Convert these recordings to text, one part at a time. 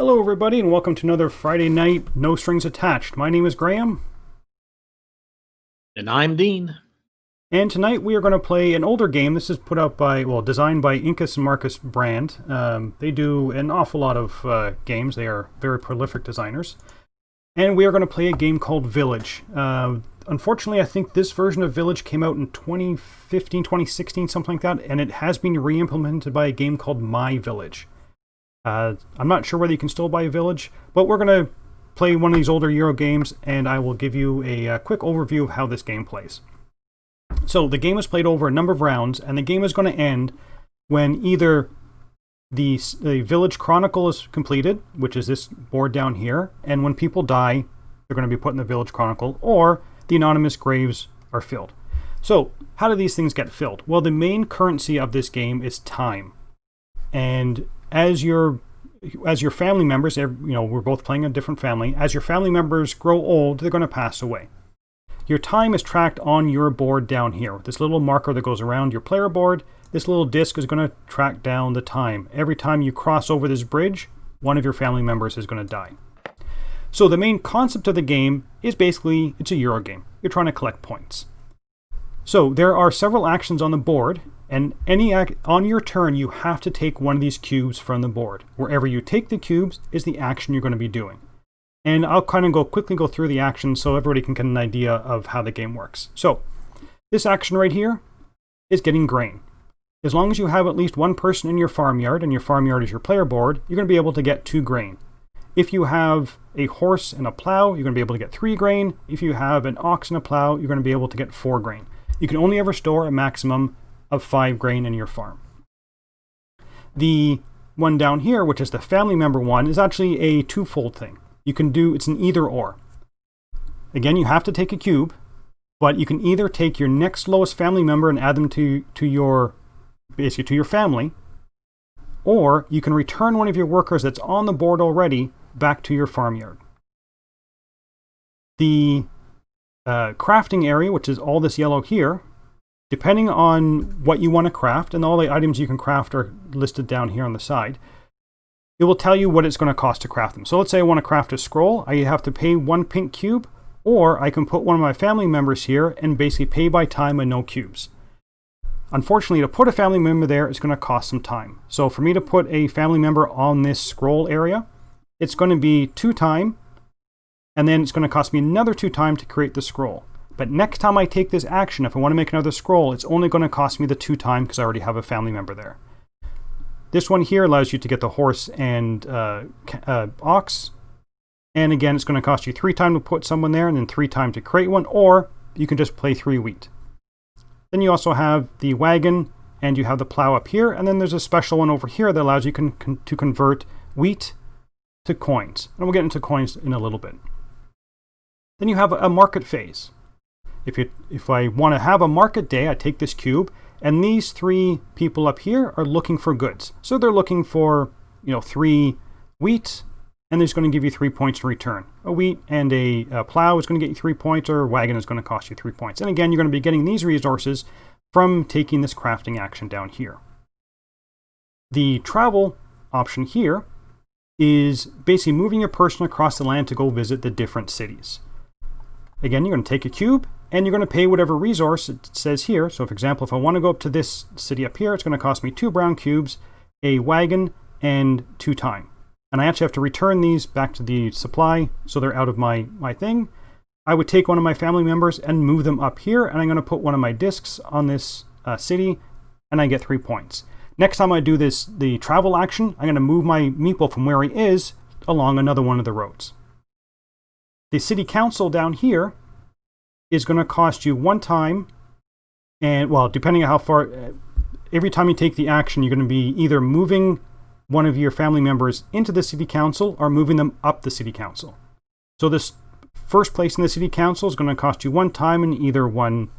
Hello everybody and welcome to another Friday night No Strings Attached. My name is Graeme. And I'm Dean. And tonight we are going to play an older game. This is designed by Incas and Marcus Brand. They do an awful lot of games. They are very prolific designers. And we are going to play a game called Village. Unfortunately, I think this version of Village came out in 2015, 2016, something like that. And it has been re-implemented by a game called My Village. I'm not sure whether you can still buy Village, but we're going to play one of these older Euro games, and I will give you a quick overview of how this game plays. So the game is played over a number of rounds, and the game is going to end when either the Village Chronicle is completed, which is this board down here, and when people die, they're going to be put in the Village Chronicle, or the anonymous graves are filled. So how do these things get filled? Well, the main currency of this game is time. And as your family members, we're both playing a different family. As your family members grow old, they're going to pass away. Your time is tracked on your board down here. This little marker that goes around your player board, this little disc is going to track down the time. Every time you cross over this bridge, one of your family members is going to die. So the main concept of the game is basically, it's a Euro game. You're trying to collect points. So there are several actions on the board, and on your turn, you have to take one of these cubes from the board. Wherever you take the cubes is the action you're going to be doing. And I'll kind of quickly go through the actions so everybody can get an idea of how the game works. So this action right here is getting grain. As long as you have at least one person in your farmyard, and your farmyard is your player board, you're going to be able to get 2 grain. If you have a horse and a plow, you're going to be able to get 3 grain. If you have an ox and a plow, you're going to be able to get 4 grain. You can only ever store a maximum of 5 grain in your farm. The one down here, which is the family member one, is actually a twofold thing. It's an either or. Again, you have to take a cube, but you can either take your next lowest family member and add them to your family, or you can return one of your workers that's on the board already back to your farmyard. The crafting area, which is all this yellow here, depending on what you want to craft, and all the items you can craft are listed down here on the side, it will tell you what it's going to cost to craft them. So let's say I want to craft a scroll. I have to pay 1 pink cube, or I can put one of my family members here and basically pay by time and no cubes. Unfortunately, to put a family member there, it's going to cost some time. So for me to put a family member on this scroll area, it's going to be 2 time, and then it's going to cost me another 2 time to create the scroll. But next time I take this action, if I want to make another scroll, it's only going to cost me the 2 time because I already have a family member there. This one here allows you to get the horse and ox. And again, it's going to cost you 3 time to put someone there and then 3 time to create one, or you can just play 3 wheat. Then you also have the wagon, and you have the plow up here, and then there's a special one over here that allows you to convert wheat to coins. And we'll get into coins in a little bit. Then you have a market phase. If I want to have a market day, I take this cube, and these 3 people up here are looking for goods. So they're looking for 3 wheat, and it's going to give you 3 points in return. A wheat and a plow is going to get you 3 points, or a wagon is going to cost you 3 points. And again, you're going to be getting these resources from taking this crafting action down here. The travel option here is basically moving your person across the land to go visit the different cities. Again, you're going to take a cube, and you're going to pay whatever resource it says here. So, for example, if I want to go up to this city up here, it's going to cost me 2 brown cubes, a wagon, and 2 time. And I actually have to return these back to the supply, so they're out of my thing. I would take one of my family members and move them up here, and I'm going to put one of my discs on this city, and I get 3 points. Next time I do the travel action, I'm going to move my meeple from where he is along another one of the roads. The city council down here is going to cost you 1 time, and depending on how far, every time you take the action, you're going to be either moving one of your family members into the city council or moving them up the city council. So this first place in the city council is going to cost you 1 time and either one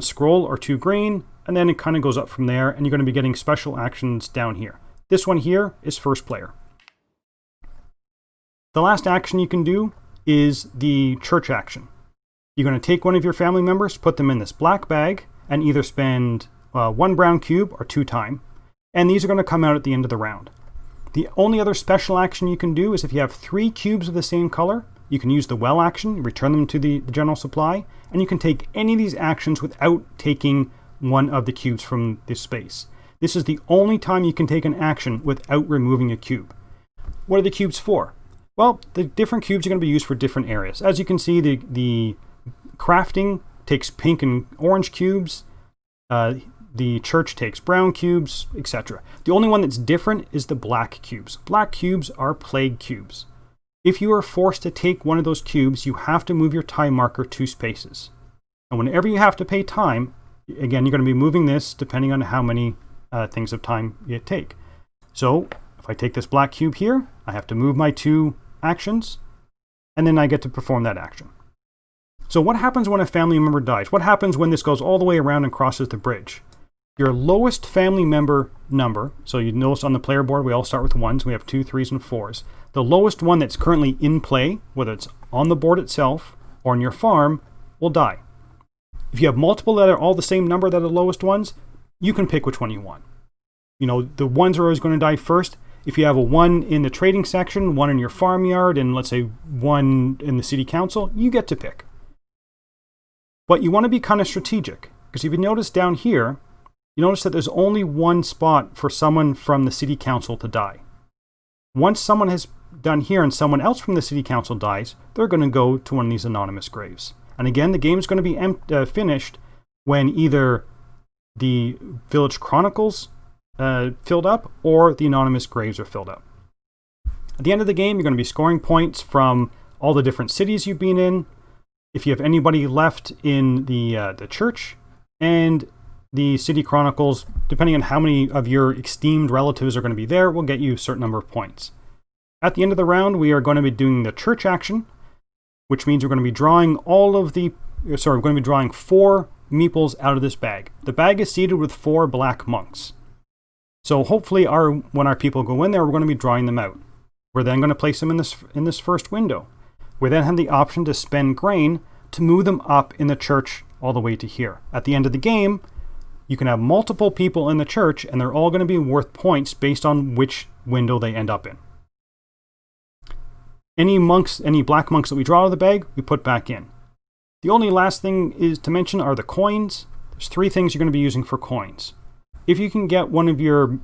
scroll or 2 green, and then it kind of goes up from there, and you're going to be getting special actions down here. This one here is first player. The last action you can do is the church action. You're going to take one of your family members, put them in this black bag, and either spend 1 brown cube or 2 time. And these are going to come out at the end of the round. The only other special action you can do is if you have 3 cubes of the same color, you can use the well action, return them to the general supply, and you can take any of these actions without taking one of the cubes from this space. This is the only time you can take an action without removing a cube. What are the cubes for? Well, the different cubes are going to be used for different areas. As you can see, the crafting takes pink and orange cubes. The church takes brown cubes, etc. The only one that's different is the black cubes. Black cubes are plague cubes. If you are forced to take one of those cubes, you have to move your time marker 2 spaces. And whenever you have to pay time, again, you're going to be moving this depending on how many things of time you take. So if I take this black cube here, I have to move my 2 actions, and then I get to perform that action. So what happens when a family member dies? What happens when this goes all the way around and crosses the bridge? Your lowest family member number, so you notice on the player board we all start with 1s, we have 2, 3s, and 4s. The lowest one that's currently in play, whether it's on the board itself or on your farm, will die. If you have multiple that are all the same number that are the lowest ones, you can pick which one you want. The 1s are always going to die first. If you have a 1 in the trading section, 1 in your farmyard, and let's say 1 in the city council, you get to pick. But you want to be kind of strategic, because if you notice down here, you notice that there's only 1 spot for someone from the city council to die. Once someone has done here and someone else from the city council dies, they're going to go to one of these anonymous graves. And again, the game is going to be finished when either the village chronicles filled up or the anonymous graves are filled up. At the end of the game, you're going to be scoring points from all the different cities you've been in, if you have anybody left in the church, and the city chronicles, depending on how many of your esteemed relatives are going to be there, will get you a certain number of points. At the end of the round, we are going to be doing the church action, which means we're going to be drawing we're going to be drawing 4 meeples out of this bag. The bag is seated with 4 black monks. So hopefully when our people go in there, we're going to be drawing them out. We're then going to place them in this first window. We then have the option to spend grain to move them up in the church all the way to here. At the end of the game, you can have multiple people in the church, and they're all going to be worth points based on which window they end up in. Any black monks that we draw out of the bag, we put back in. The only last thing is to mention are the coins. There's 3 things you're going to be using for coins. If you can get one of your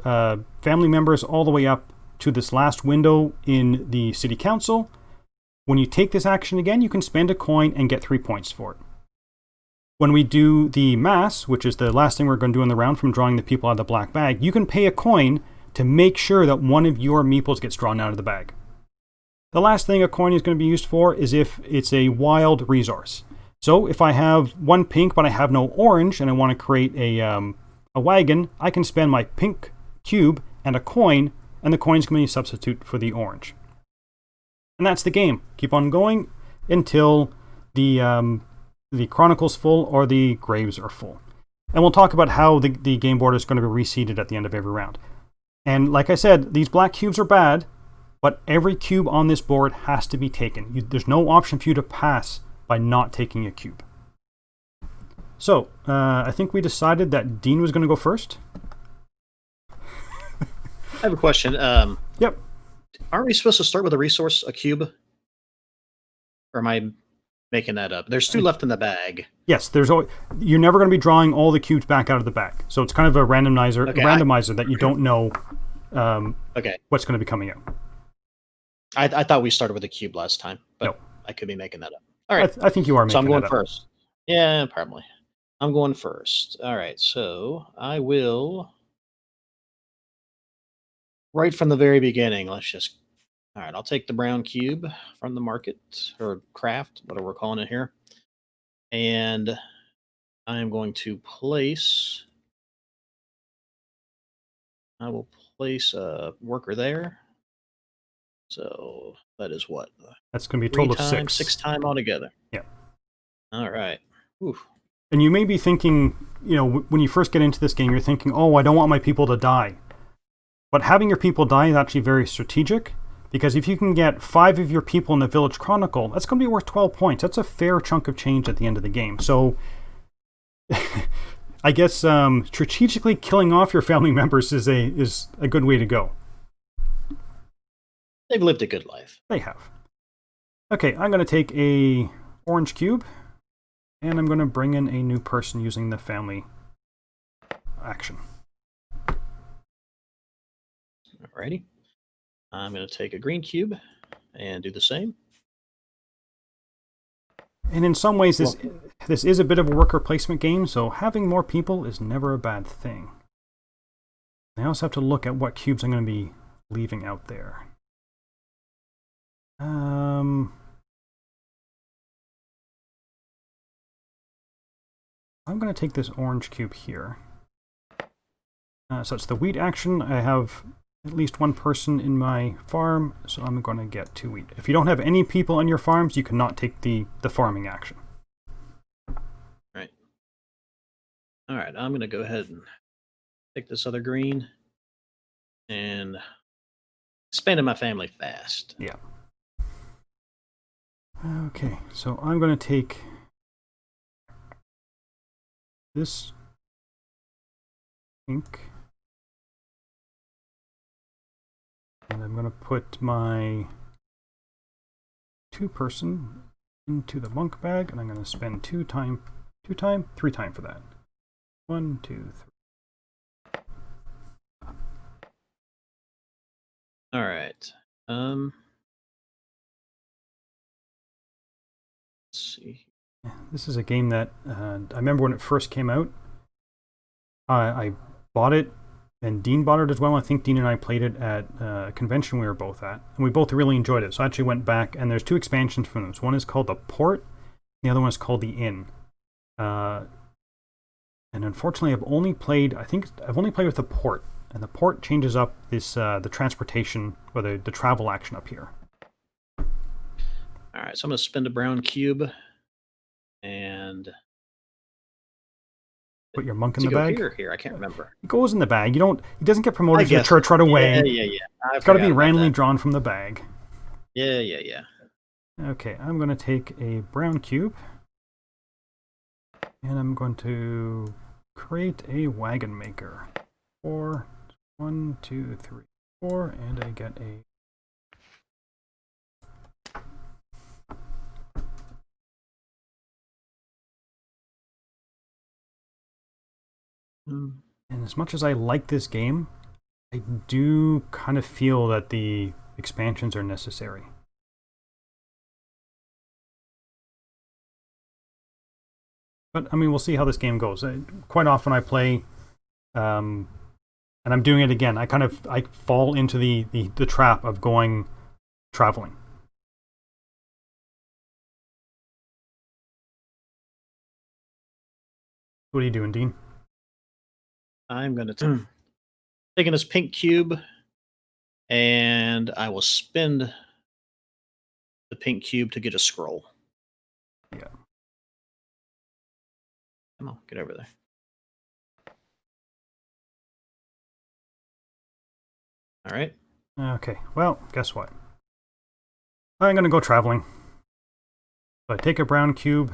family members all the way up to this last window in the city council, when you take this action again, you can spend a coin and get 3 points for it. When we do the mass, which is the last thing we're going to do in the round from drawing the people out of the black bag, you can pay a coin to make sure that one of your meeples gets drawn out of the bag. The last thing a coin is going to be used for is if it's a wild resource. So if I have 1 pink but I have no orange and I want to create a wagon, I can spend my pink cube and a coin, and the coin's going to be a substitute for the orange. And that's the game. Keep on going until the chronicle's full or the graves are full. And we'll talk about how the game board is going to be reseeded at the end of every round. And like I said, these black cubes are bad, but every cube on this board has to be taken. There's no option for you to pass by not taking a cube. So, I think we decided that Dean was going to go first. I have a question. Yep. Aren't we supposed to start with a cube? Or am I making that up? There's 2 left in the bag. Yes, you're never going to be drawing all the cubes back out of the bag. So it's kind of a randomizer that you don't know what's going to be coming out. I thought we started with a cube last time, but no. I could be making that up. All right. I think you are making that up. So I'm going first. Yeah, probably. I'm going first. All right, so I will, right from the very beginning, all right, I'll take the brown cube from the market, or craft, whatever we're calling it here. And I am going to place, I will place a worker there. So that is what? That's going to be a total of 6. 6 time altogether. Yeah. All right. Oof. And you may be thinking, when you first get into this game, you're thinking, oh, I don't want my people to die. But having your people die is actually very strategic, because if you can get 5 of your people in the Village Chronicle, that's going to be worth 12 points. That's a fair chunk of change at the end of the game. So I guess strategically killing off your family members is a good way to go. They've lived a good life. They have. Okay, I'm going to take a orange cube, and I'm going to bring in a new person using the family action. Alrighty. I'm going to take a green cube and do the same. And in some ways, this is a bit of a worker placement game, so having more people is never a bad thing. I also have to look at what cubes I'm going to be leaving out there. I'm going to take this orange cube here. So it's the wheat action. I have at least one person in my farm, so I'm going to get 2 wheat. If you don't have any people on your farms, you cannot take the farming action. Right. All right, I'm going to go ahead and take this other green and expand in my family fast. Yeah. Okay, so I'm going to take this pink, and I'm going to put my 2-person into the monk bag, and I'm going to spend 3 time for that. 1, 2, 3. All right. Let's see. This is a game that I remember when it first came out. I bought it, and Dean bought it as well. I think Dean and I played it at a convention we were both at, and we both really enjoyed it. So I actually went back, and there's 2 expansions from this. One is called the Port, the other one is called the Inn. And unfortunately, I've only played with the Port, and the Port changes up this the transportation or the travel action up here. All right, so I'm going to spend a brown cube and put your monk in the bag. Here, I can't remember. It goes in the bag. He doesn't get promoted to the church right away. Yeah. It's got to be randomly drawn from the bag. Yeah. Okay, I'm going to take a brown cube, and I'm going to create a wagon maker. 4, 1, 2, 3, 4, and I get a. And as much as I like this game, I do kind of feel that the expansions are necessary. But, I mean, we'll see how this game goes. Quite often I play, and I'm doing it again. I fall into the trap of going traveling. What are you doing, Dean? I'm going to taking this pink cube, and I will spend the pink cube to get a scroll. Yeah. Come on, get over there. All right. Okay, well, guess what? I'm going to go traveling. So I take a brown cube,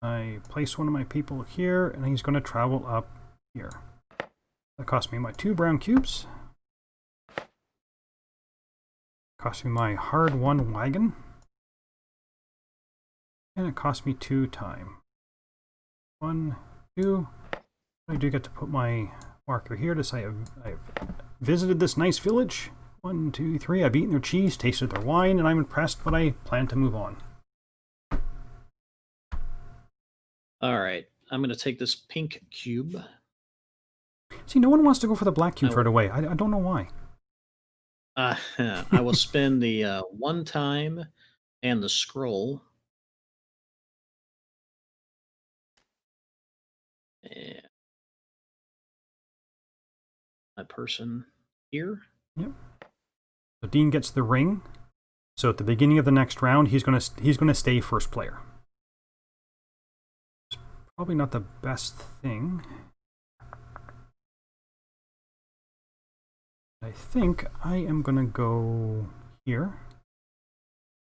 I place one of my people here, and he's going to travel up here. That cost me my 2 brown cubes. Cost me my hard-won wagon. And it cost me 2 time. 1, 2. I do get to put my marker here to say I've visited this nice village. 1, 2, 3. I've eaten their cheese, tasted their wine, and I'm impressed, but I plan to move on. All right. I'm going to take this pink cube. See, no one wants to go for the black cubes right away. I don't know why. I will spend the 1 time and the scroll. And my person here. Yep. So Dean gets the ring. So at the beginning of the next round, he's gonna stay first player. It's probably not the best thing. I think I am gonna go here.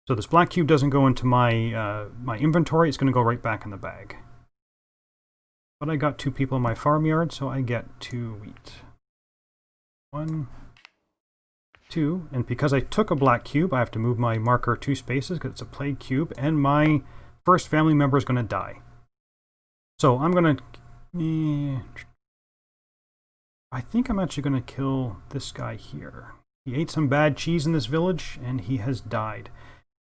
So this black cube doesn't go into my my inventory. It's gonna go right back in the bag. But I got 2 people in my farmyard, so I get 2 wheat. 1, 2. And because I took a black cube, I have to move my marker 2 spaces because it's a plague cube. And my first family member is going to die. So I'm going to... I think I'm actually going to kill this guy here. He ate some bad cheese in this village, and he has died.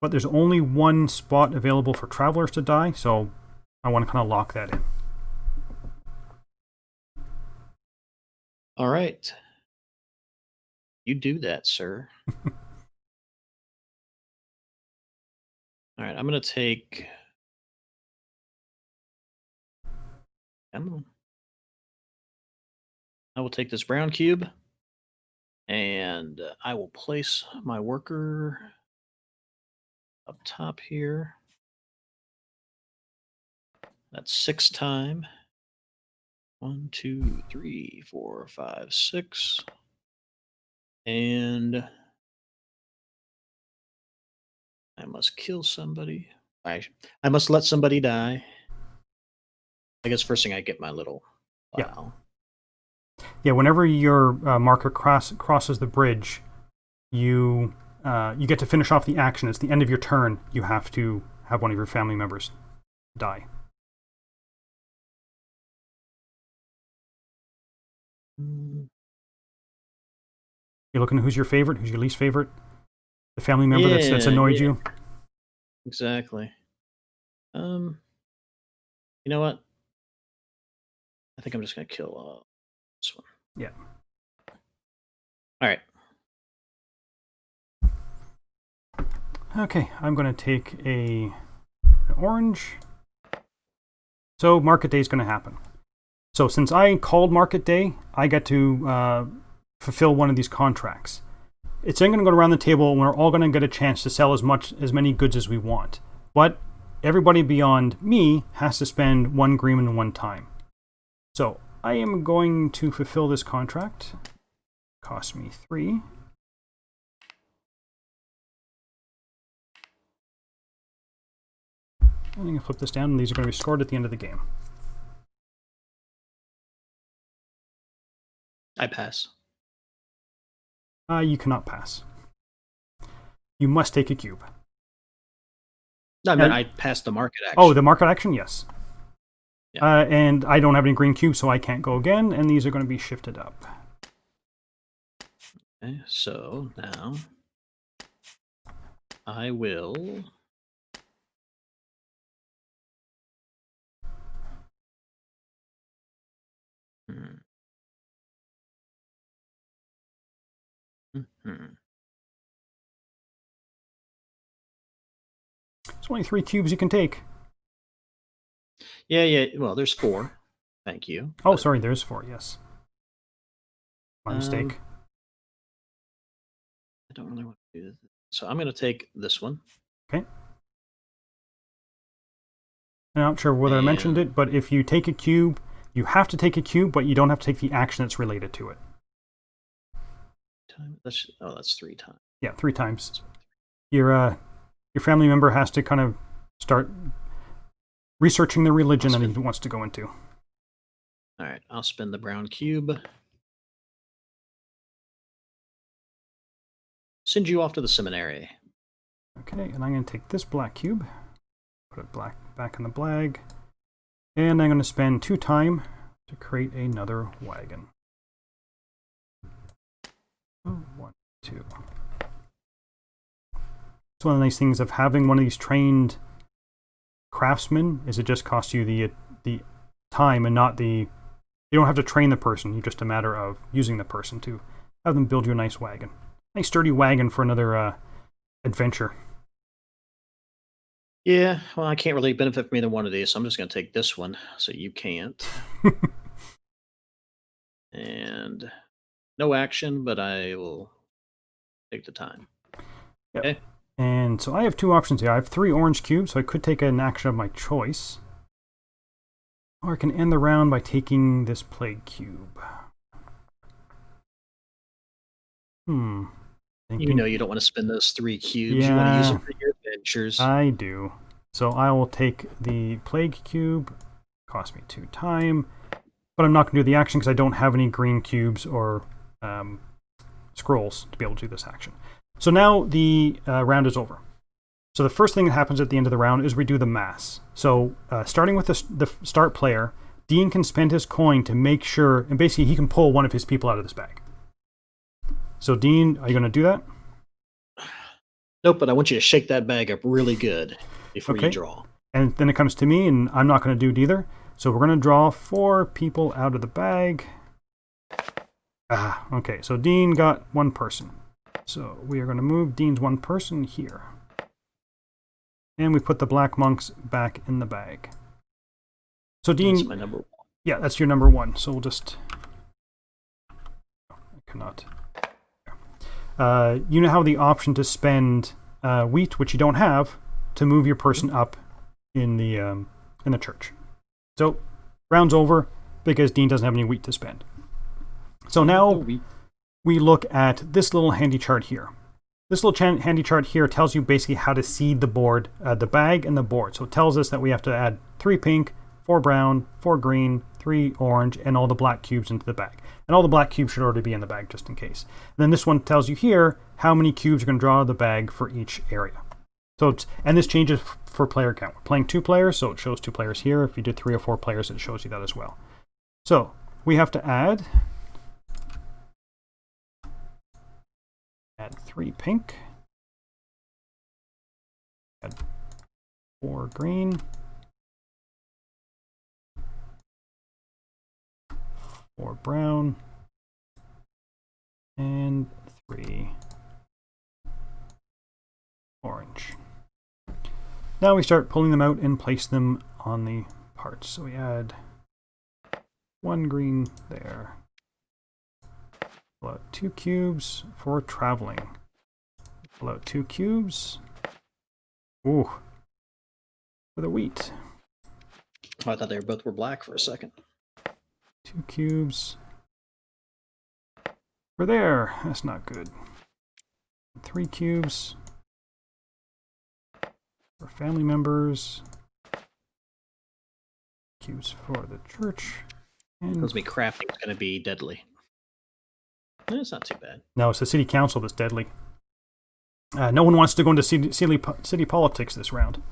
But there's only one spot available for travelers to die, so I want to kind of lock that in. All right. You do that, sir. All right, I'm going to take... Come on. I will take this brown cube, and I will place my worker up top here. That's 6 time. 1, 2, 3, 4, 5, 6. And I must kill somebody. I must let somebody die. I guess first thing I get my little file. Yeah, whenever your marker crosses the bridge, you get to finish off the action. It's the end of your turn. You have to have one of your family members die. You're looking at who's your favorite, who's your least favorite? The family member that's annoyed you? Exactly. You know what? I think I'm just going to kill this one. Yeah. All right. Okay, I'm going to take an orange. So market day is going to happen. So since I called market day, I get to fulfill one of these contracts. It's then going to go around the table and we're all going to get a chance to sell as many goods as we want. But everybody beyond me has to spend 1 Graeme in 1 time. So I am going to fulfill this contract. Cost me 3. I'm going to flip this down, and these are going to be scored at the end of the game. I pass. You cannot pass. You must take a cube. No, I mean, I passed the market action. Oh, the market action? Yes. Yeah. And I don't have any green cubes, so I can't go again, and these are going to be shifted up. Okay, so now I will... There's only 3 cubes you can take. Yeah. Well, there's 4. Thank you. Oh, sorry, there's 4, yes. My mistake. I don't really want to do this. So I'm going to take this one. Okay. I'm not sure whether I mentioned it, but if you take a cube, you have to take a cube, but you don't have to take the action that's related to it. That's 3 times. Yeah, 3 times. Your family member has to kind of start researching the religion that he wants to go into. All right, I'll spin the brown cube. Send you off to the seminary. Okay, and I'm going to take this black cube, put it back in the blag, and I'm going to spend 2 time to create another wagon. 1, 2. It's one of the nice things of having one of these trained craftsmen is it just costs you the time and not the... You don't have to train the person, you're just a matter of using the person to have them build you a nice wagon. Nice sturdy wagon for another adventure. Yeah, well, I can't really benefit from either one of these, so I'm just going to take this one so you can't. And no action, but I will take the time. Yep. Okay. And so I have 2 options here. I have 3 orange cubes, so I could take an action of my choice. Or I can end the round by taking this plague cube. You know you don't want to spend those 3 cubes. Yeah, you want to use them for your adventures. I do. So I will take the plague cube. Cost me 2 time. But I'm not going to do the action because I don't have any green cubes or scrolls to be able to do this action. So now the round is over. So the first thing that happens at the end of the round is we do the mass. So starting with the start player, Dean can spend his coin to make sure, and basically he can pull one of his people out of this bag. So Dean, are you going to do that? Nope, but I want you to shake that bag up really good before you draw. And then it comes to me, and I'm not going to do it either. So we're going to draw 4 people out of the bag. Okay, so Dean got 1 person. So we are going to move Dean's 1 person here. And we put the black monks back in the bag. So Dean... That's my number 1. Yeah, that's your number 1. So we'll just... I cannot... you now have the option to spend wheat, which you don't have, to move your person up in the church. So round's over because Dean doesn't have any wheat to spend. So now we look at this little handy chart here. This little handy chart here tells you basically how to seed the board, the bag and the board. So it tells us that we have to add 3 pink, 4 brown, 4 green, 3 orange, and all the black cubes into the bag. And all the black cubes should already be in the bag just in case. And then this one tells you here how many cubes you're going to draw out of the bag for each area. So and this changes for player count. We're playing 2 players, so it shows 2 players here. If you did 3 or 4 players, it shows you that as well. So we have to add 3 pink, add 4 green, 4 brown, and 3 orange. Now we start pulling them out and place them on the parts. So we add 1 green there. Pull out 2 cubes for traveling. Pull out 2 cubes. Ooh. For the wheat. Oh, I thought they both were black for a second. 2 cubes. For there. That's not good. 3 cubes. For family members. Cubes for the church. And Tells me crafting is going to be deadly. It's not too bad. No, it's the city council that's deadly. No one wants to go into city politics this round.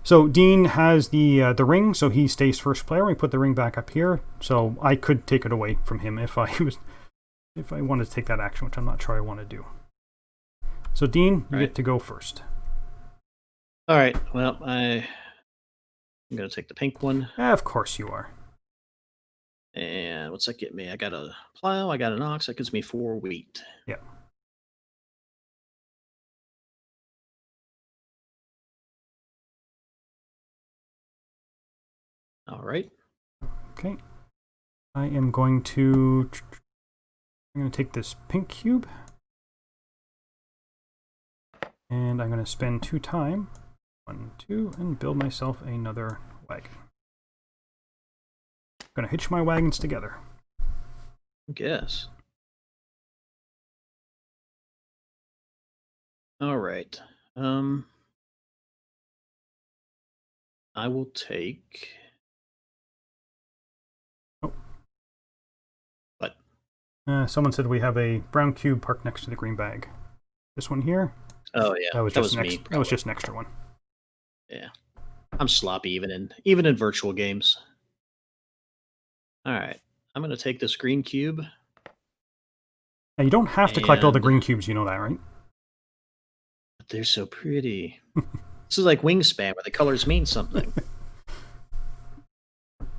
So Dean has the ring, so he stays first player. We put the ring back up here, so I could take it away from him if I wanted to take that action, which I'm not sure I want to do. So Dean, you get to go first. All right. Well, I'm going to take the pink one. Of course you are. And what's that get me? I got a plow, I got an ox, that gives me 4 wheat. Yeah. All right. Okay. I'm going to take this pink cube. And I'm going to spend 2 time. 1, 2, and build myself another wagon. I'm going to hitch my wagons together. I guess. All right. I will take... Oh. What? Someone said we have a brown cube parked next to the green bag. This one here? Oh, yeah. That was me. That was just an extra one. Yeah. I'm sloppy even in virtual games. All right. I'm going to take this green cube. Now, you don't have to collect all the green cubes, you know that, right? But they're so pretty. This is like Wingspan, where the colors mean something.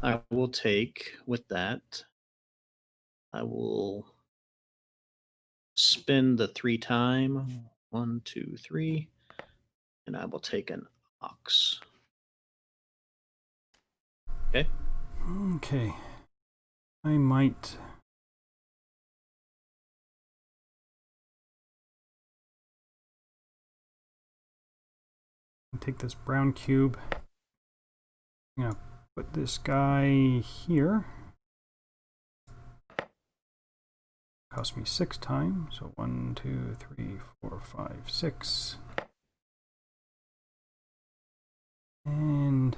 I will take, with that, I will spin the 3 time. 1, 2, 3. And I will take an ox. Okay. Okay. I might... take this brown cube. I'm going to put this guy here. Cost me 6 time. So 1, 2, 3, 4, 5, 6. And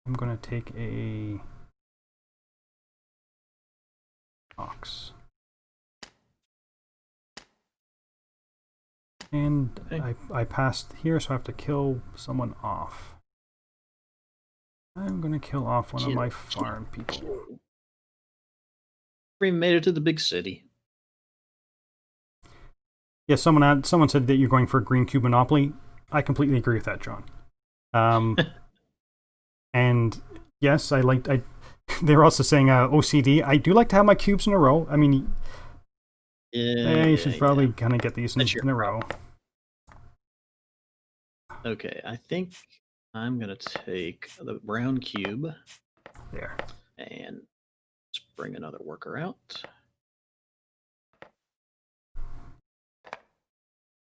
I'm going to take a ox. And Okay. I passed here, so I have to kill someone off. I'm going to kill off one of my farm people. We made it to the big city. Yeah, someone said that you're going for a green cube monopoly. I completely agree with that, John. And yes, they were also saying OCD. I do like to have my cubes in a row. I mean, you should probably kind of get these in a row. Okay, I think I'm gonna take the brown cube There. and let's bring another worker out.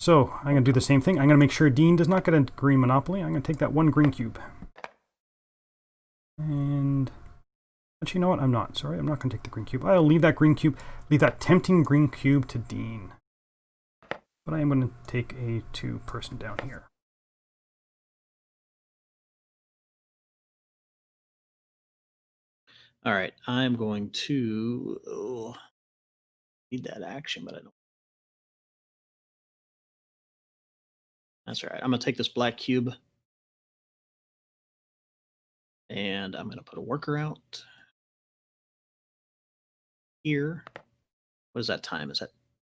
So I'm going to do the same thing. I'm going to make sure Dean does not get a green monopoly. I'm going to take that one green cube. And actually, you know what? I'm not. Sorry, I'm not going to take the green cube. I'll leave that green cube, leave that tempting green cube to Dean. But I am going to take a 2-person down here. All right, I'm going to need that action, but I don't. That's all right. I'm gonna take this black cube and I'm gonna put a worker out here. What is that time? Is that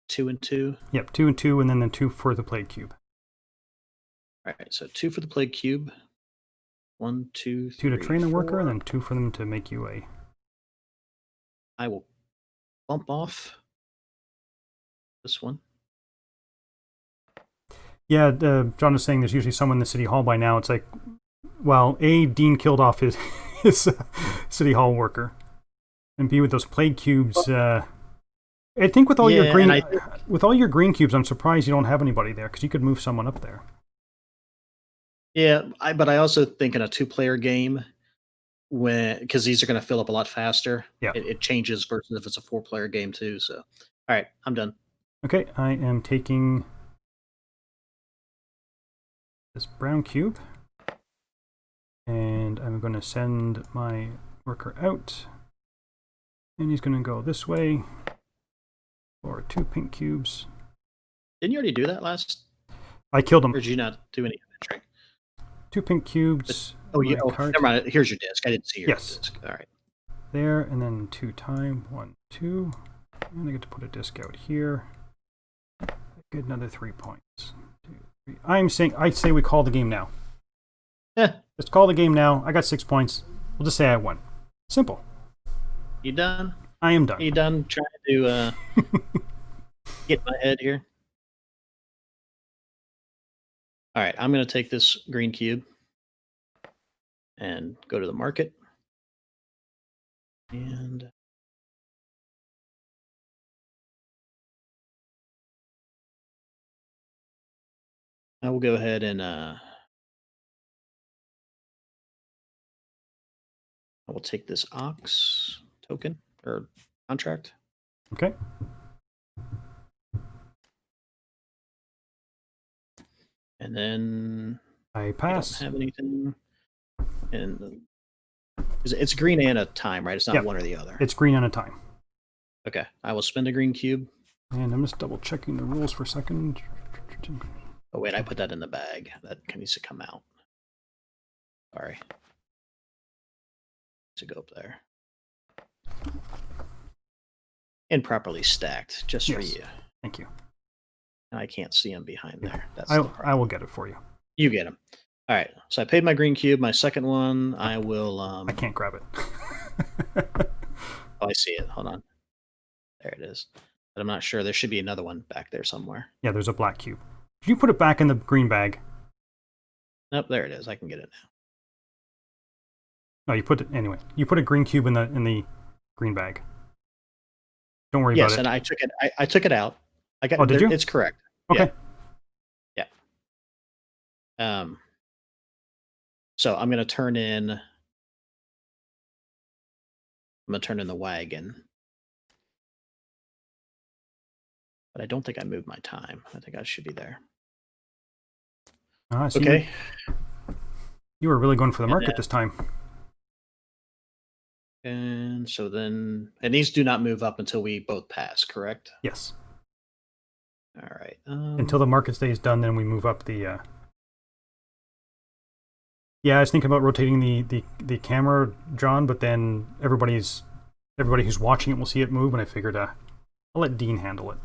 2 and 2? Yep, 2 and 2, and then 2 for the plague cube. All right, so 2 for the plague cube. 1, 2, 3, 2 to train a 4. worker, and then 2 for them to make you a. I will bump off this one. Yeah, John is saying there's usually someone in the city hall by now. It's like, well, A, Dean killed off his city hall worker, and B, with those plague cubes. I think with all your green cubes, I'm surprised you don't have anybody there because you could move someone up there. Yeah, but I also think in a 2-player game, because these are going to fill up a lot faster. Yeah, it changes versus if it's a 4-player game too. So, all right, I'm done. Okay, I am taking this brown cube, and I'm going to send my worker out, and he's going to go this way for 2 pink cubes. Didn't you already do that last? I killed him. Or did you not do any trick? 2 pink cubes. Never mind. Here's your disc. I didn't see your disc. All right. There, and then 2 time. 1, 2. And I get to put a disc out here. Get another 3 points. 2, 3. I say we call the game now. Yeah. Let's call the game now. I got 6 points. We'll just say I won. Simple. You done? I am done. Are you done trying to get my head here? All right, I'm going to take this green cube and go to the market. And I will go ahead and I will take this ox token or contract. Okay. And then I pass. I don't have anything. And it's green and a time, right? It's not one or the other. It's green and a time. Okay. I will spend a green cube. And I'm just double checking the rules for a second. Oh, wait. I put that in the bag. That needs to come out. Sorry. To go up there. And properly stacked, just for you. Thank you. I can't see them behind there. That's I will get it for you. You get them. All right. So I paid my green cube. My second one, I will. I can't grab it. Oh, I see it. Hold on. There it is. But I'm not sure. There should be another one back there somewhere. Yeah, there's a black cube. Did you put it back in the green bag? Nope, there it is. I can get it now. No, you put it anyway. You put a green cube in the green bag. Don't worry about it. Yes, and I took it. I took it out. I got. Oh, did you? It's correct. Okay. Yeah. So I'm gonna turn in. I'm gonna turn in the wagon. But I don't think I moved my time. I think I should be there. So okay. You were really going for the market this time. And so then, and these do not move up until we both pass, correct? Yes. All right. Until the market day is done, then we move up the. Yeah, I was thinking about rotating the camera, John, but then everybody who's watching it will see it move, and I figured I'll let Dean handle it.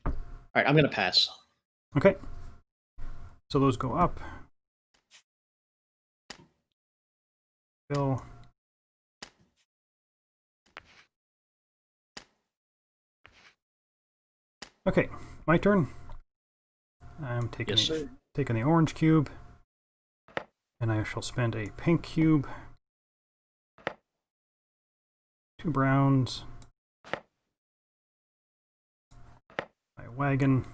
All right, I'm gonna pass. Okay. So those go up. Bill. Okay, my turn. I'm taking the orange cube, and I shall spend a pink cube, 2 browns, my wagon,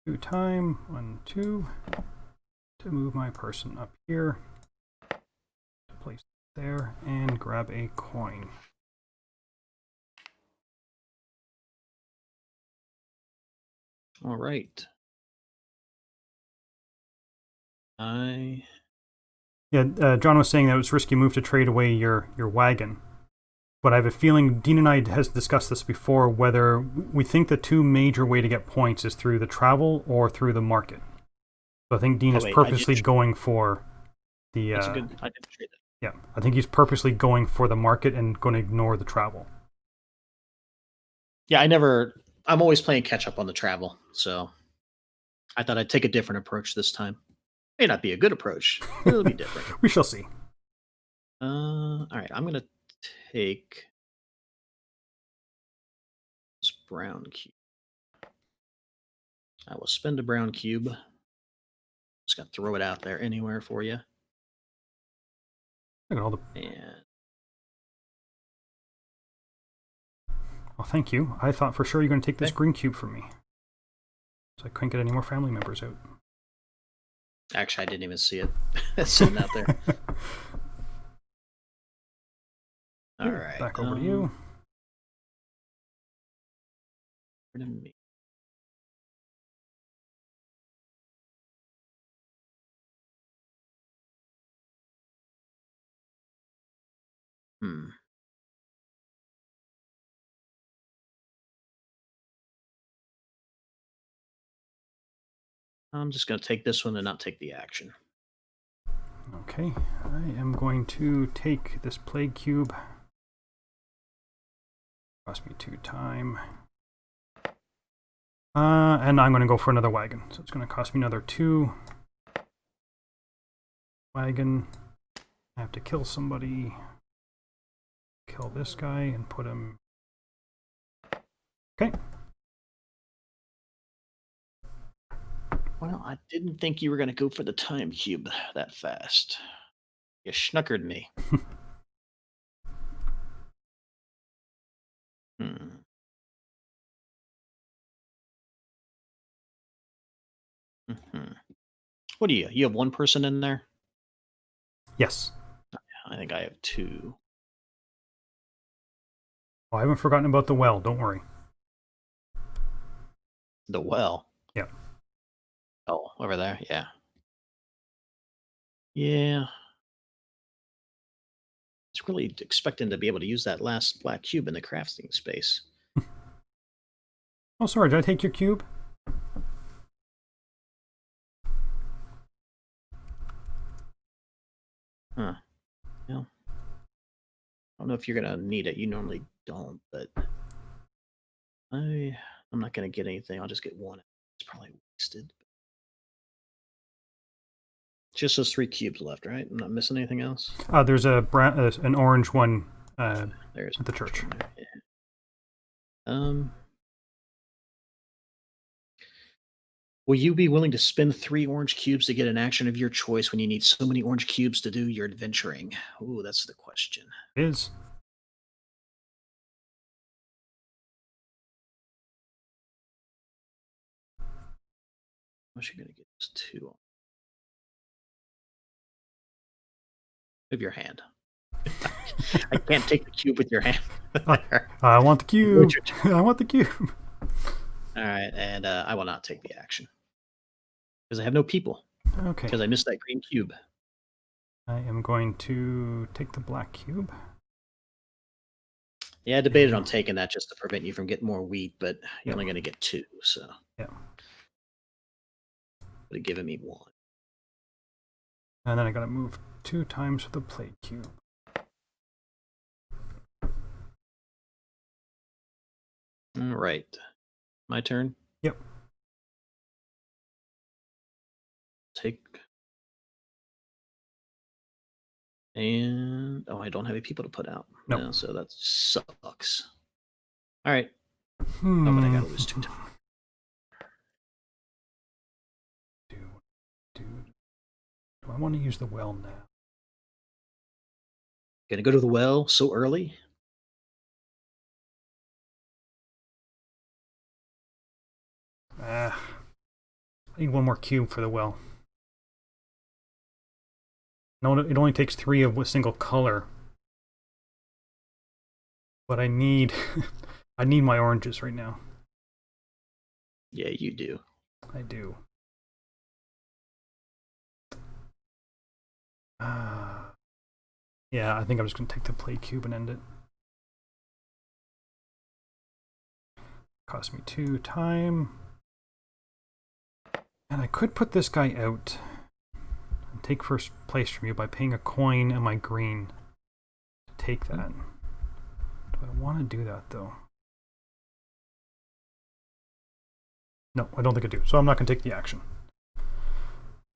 2 time, 1, 2, to move my person up here, to place it there, and grab a coin. All right. Yeah, John was saying that it was a risky move to trade away your wagon. But I have a feeling Dean and I has discussed this before, whether we think the 2 major way to get points is through the travel or through the market. So I think Dean is purposely going for the. That's good. I didn't trade that. Yeah, I think he's purposely going for the market and going to ignore the travel. Yeah, I'm always playing catch up on the travel, so I thought I'd take a different approach this time. May not be a good approach, but it'll be different. We shall see. All right, I'm gonna take this brown cube. I will spend a brown cube. Just gonna throw it out there anywhere for you. Look at all the. And oh, thank you. I thought for sure you're going to take this green cube from me, so I couldn't get any more family members out. Actually, I didn't even see it sitting out there. All right, back over to you. Me. I'm just going to take this one and not take the action. Okay, I am going to take this plague cube. Cost me 2 time. And I'm going to go for another wagon. So it's going to cost me another 2. Wagon. I have to kill somebody. Kill this guy and put him. Okay. Well, I didn't think you were going to go for the time cube that fast. You schnookered me. What do you? You have 1 person in there? Yes. I think I have 2. Oh, I haven't forgotten about the well. Don't worry. The well? Yeah. Oh, over there? Yeah. Yeah. It's really expecting to be able to use that last black cube in the crafting space. Oh, sorry. Did I take your cube? Huh. Well, I don't know if you're going to need it. You normally don't, but I'm not going to get anything. I'll just get 1. It's probably wasted. Just those 3 cubes left, right? I'm not missing anything else? There's an orange one There's at the church. Yeah. Will you be willing to spend 3 orange cubes to get an action of your choice when you need so many orange cubes to do your adventuring? Ooh, that's the question. It is. I'm actually going to get this 2. Move your hand. I can't take the cube with your hand. I want the cube. I want the cube. All right, and I will not take the action because I have no people. Okay. Because I missed that green cube. I am going to take the black cube. Yeah, I debated on taking that just to prevent you from getting more wheat, but you're Yeah. only going to get 2, so. Yeah. Would have given me 1. And then I gotta move 2 times for the play cube. All right. My turn? Yep. Take. And, oh, I don't have any people to put out. Nope. Yeah, so that sucks. All right. Hmm. Oh, but I got to lose 2 times. Do I want to use the well now? Gonna go to the well so early? I need 1 more cube for the well. No, it only takes 3 of a single color. But I need I need my oranges right now. Yeah, you do. I do. Yeah, I think I'm just going to take the play cube and end it. Cost me 2 time. And I could put this guy out and take first place from you by paying a coin and my green to take that. Do I want to do that, though? No, I don't think I do. So I'm not going to take the action.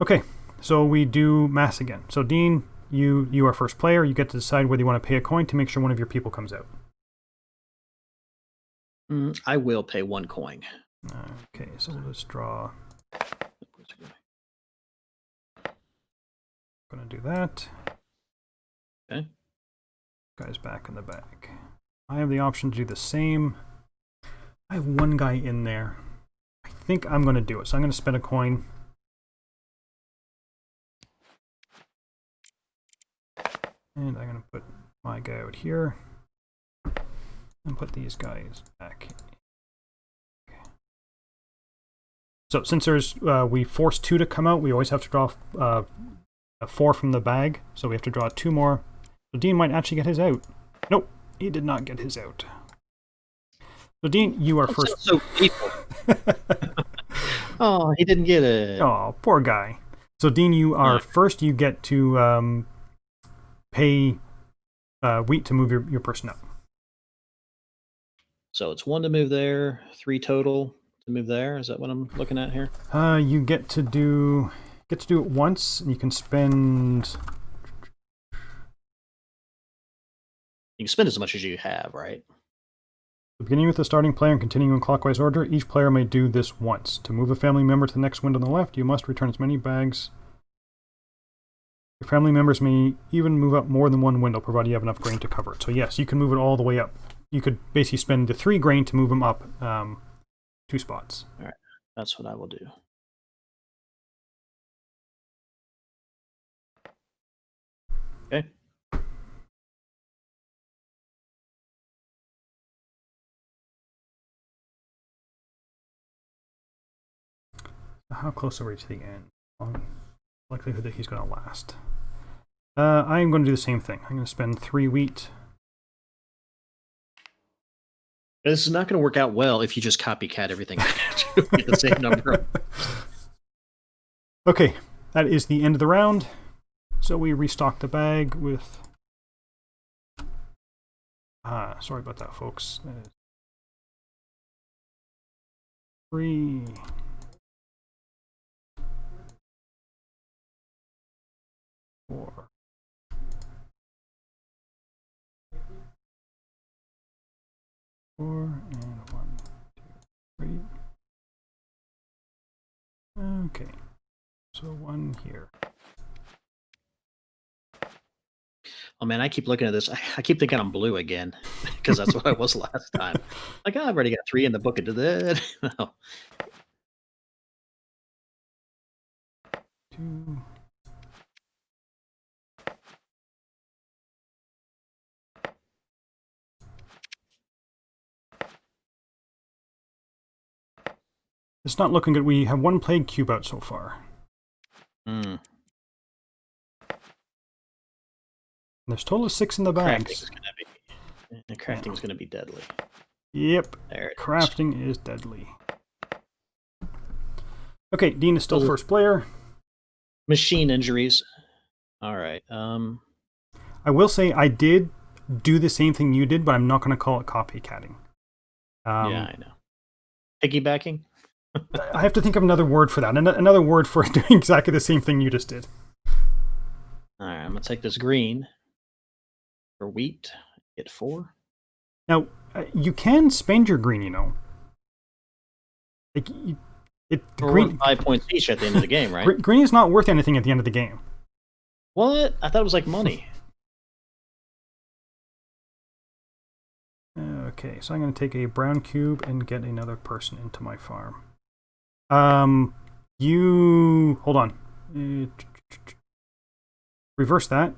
Okay, so we do mass again. So Dean, you are first player. You get to decide whether you want to pay a coin to make sure one of your people comes out. I will pay 1 coin. Okay, so we'll just draw. Gonna do that. Okay. Guy's back in the bag. I have the option to do the same. I have 1 guy in there. I think I'm gonna do it. So I'm gonna spend a coin. And I'm gonna put my guy out here. And put these guys back. Okay. So since there's we force 2 to come out, we always have to draw a 4 from the bag. So we have to draw 2 more. So Dean might actually get his out. Nope, he did not get his out. So Dean, you are first. So people. Oh, he didn't get it. Oh, poor guy. So Dean, you are first. You get to pay wheat to move your person up. So it's 1 to move there, 3 total to move there. Is that what I'm looking at here? You get to do it once, and you can spend. You can spend as much as you have, right? Beginning with the starting player and continuing in clockwise order, each player may do this once. To move a family member to the next window on the left, you must return as many bags. Your family members may even move up more than 1 window, provided you have enough grain to cover it. So yes, you can move it all the way up. You could basically spend the 3 grain to move them up 2 spots. All right, that's what I will do. Okay. How close are we to the end? Likelihood that he's going to last. I'm going to do the same thing. I'm going to spend 3 wheat. This is not going to work out well if you just copycat everything. The same number. Okay, that is the end of the round. So we restock the bag with. Sorry about that, folks. 3. 4. 4 and 1, 2, 3. Okay, so 1 here. Oh man, I keep looking at this. I keep thinking I'm blue again because that's what I was last time. Like, I've already got 3 in the book into that. No. 2. It's not looking good. We have 1 plague cube out so far. There's a total of 6 in the bags. And crafting is going to be deadly. Yep. There it Crafting is deadly. Okay, Dean is still first player. Machine injuries. All right. I will say I did do the same thing you did, but I'm not going to call it copycatting. Yeah, I know. Piggybacking? I have to think of another word for that. Another word for doing exactly the same thing you just did. All right, I'm going to take this green for wheat. Get 4. Now, you can spend your green, you know. Like, We're green, worth 5 points each at the end of the game, right? Green is not worth anything at the end of the game. What? I thought it was like money. Okay, so I'm going to take a brown cube and get another person into my farm. Hold on. Reverse that.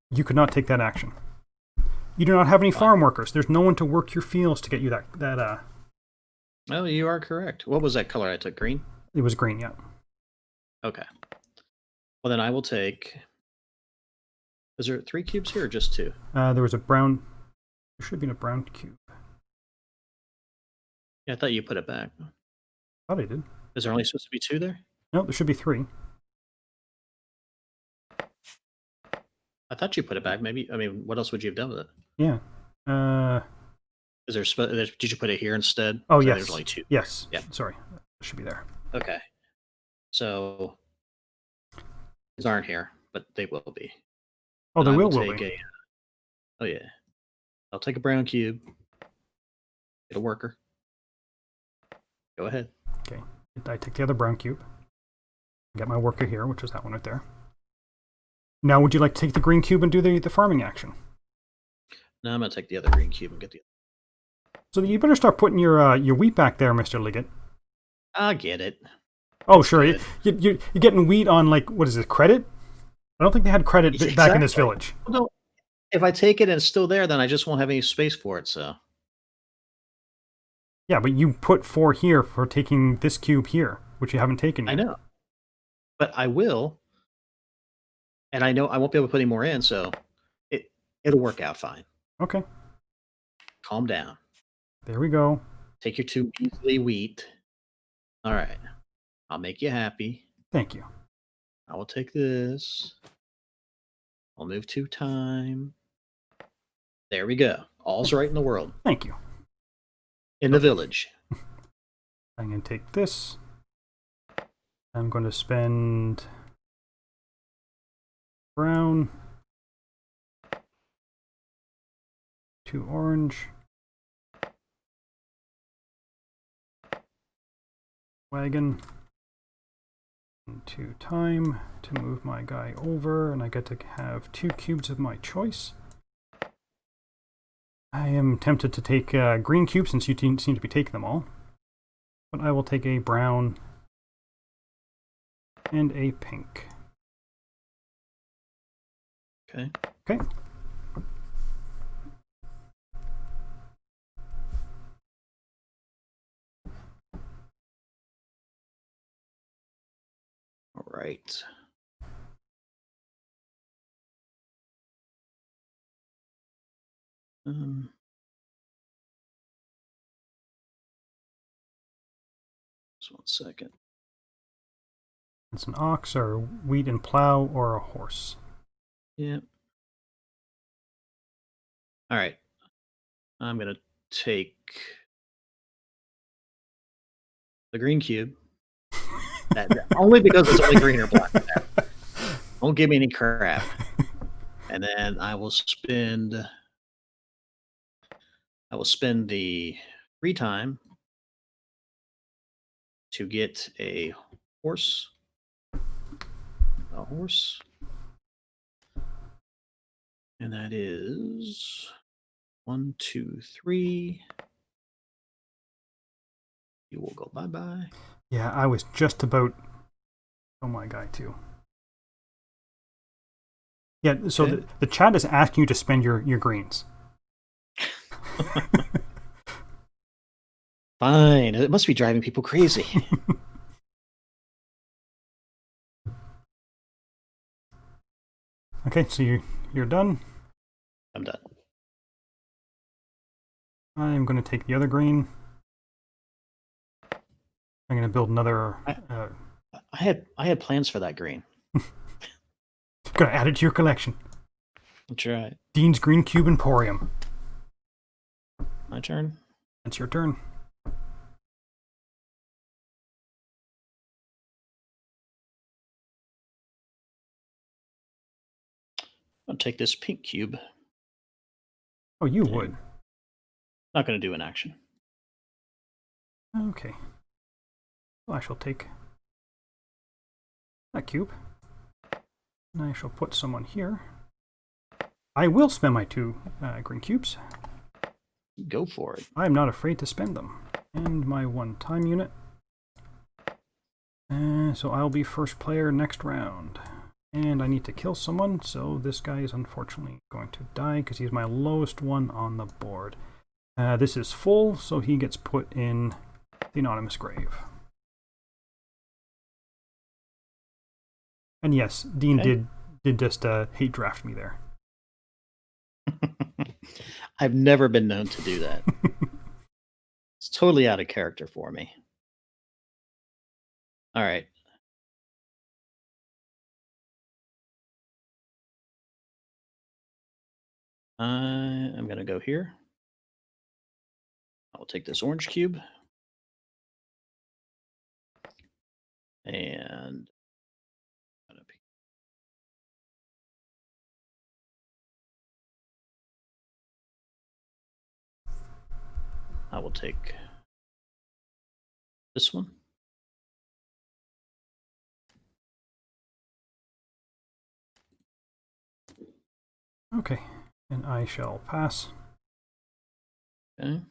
You could not take that action. You do not have any farm workers. There's no one to work your fields to get you that. Oh, you are correct. What was that color I took? Green? It was green, yeah. Okay. Well, then I will take... Is there 3 cubes here or just 2? There was a brown... There should be a brown cube. Yeah, I thought you put it back. Thought I did. Is there only supposed to be 2 there? No, there should be 3. I thought you put it back. Maybe. I mean, what else would you have done with it? Yeah. Is there? Did you put it here instead? Oh, yes. There's only 2. Yes. Yeah. Sorry. It should be there. Okay. So these aren't here, but they will be. Oh, they will be. be. Oh yeah. I'll take a brown cube. Get a worker. Go ahead. Okay. I take the other brown cube. Get my worker here, which is that one right there. Now, would you like to take the green cube and do the farming action? No, I'm going to take the other green cube and get the... So you better start putting your wheat back there, Mr. Liggett. I get it. Oh, sure. You're getting wheat on, like, what is it, credit? I don't think they had credit back in this village. Well, no, if I take it and it's still there, then I just won't have any space for it, so... Yeah, but you put 4 here for taking this cube here, which you haven't taken yet. I know. But I will. And I know I won't be able to put any more in, so it'll work out fine. Okay. Calm down. There we go. Take your 2 measly wheat. All right. I'll make you happy. Thank you. I will take this. I'll move 2 time. There we go. All's right in the world. Thank you. In the village. I'm going to take this. I'm going to spend brown, 2 orange, wagon, and 2 time to move my guy over, and I get to have 2 cubes of my choice. I am tempted to take green cubes since you seem to be taking them all, but I will take a brown and a pink. Okay. Okay. All right. Just 1 second. It's an ox or wheat and plow or a horse. Yeah. All right. I'm going to take the green cube. Only because it's only green or black. Don't give me any crap. And then I will spend the 3 time to get a horse. A horse. And that is 1, 2, 3. You will go bye-bye. Yeah, I was just about... Oh, my guy, too. Yeah, so Okay. the chat is asking you to spend your greens. Fine. It must be driving people crazy. Okay, so you're done? I'm done. I'm going to take the other green. I'm going to build another. I had plans for that green. Going to add it to your collection. That's right. Dean's Green Cube Emporium. My turn. It's your turn. I'll take this pink cube. Oh, you would. Not going to do an action. Okay. Well, I shall take that cube. And I shall put someone here. I will spend my 2 green cubes. Go for it. I'm not afraid to spend them. And my 1 time unit. So I'll be first player next round. And I need to kill someone, so this guy is unfortunately going to die because he's my lowest one on the board. This is full, so he gets put in the anonymous grave. And yes, Dean did just hate draft me there. I've never been known to do that. It's totally out of character for me. All right. I'm going to go here. I'll take this orange cube. And I will take this one. Okay, and I shall pass. Okay.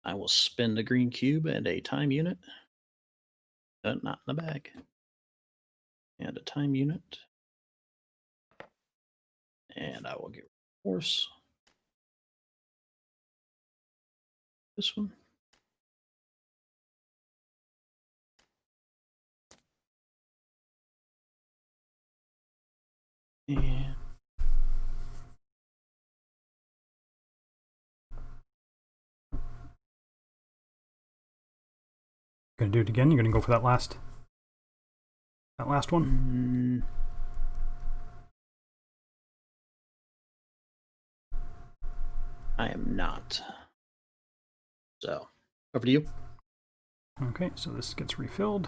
I will spend a green cube and a time unit. Not in the bag. And a time unit. And I will get horse. This one. And Gonna do it again. You're gonna go for that last one. I am not. So, over to you. Okay, so this gets refilled.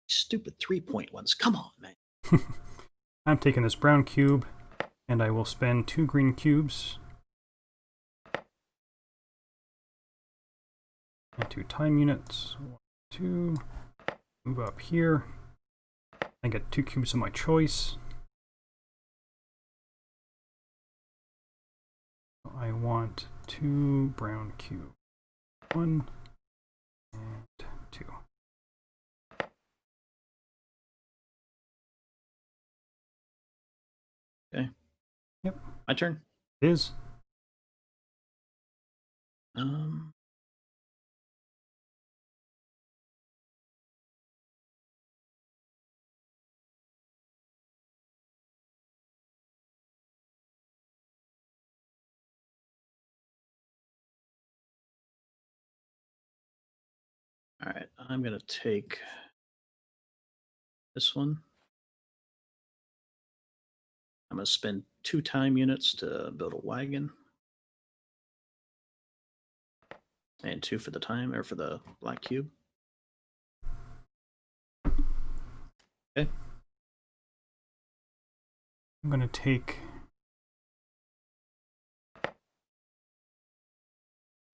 Stupid 3-point ones. Come on, man. I'm taking this brown cube, and I will spend 2 green cubes. And 2 time units. 1, 2. Move up here. I get 2 cubes of my choice. I want 2 brown cube. 1 and 2. Okay. Yep. My turn. It is. All right. I'm going to take this one. I'm going to spend 2 time units to build a wagon. And 2 for the time, or for the black cube. Okay. I'm going to take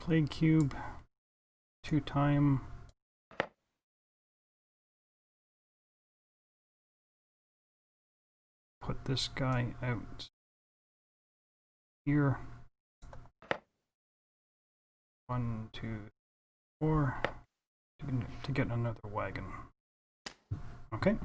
plague cube, 2 time. Put this guy out here. 1, 2, 4 to get another wagon. Okay.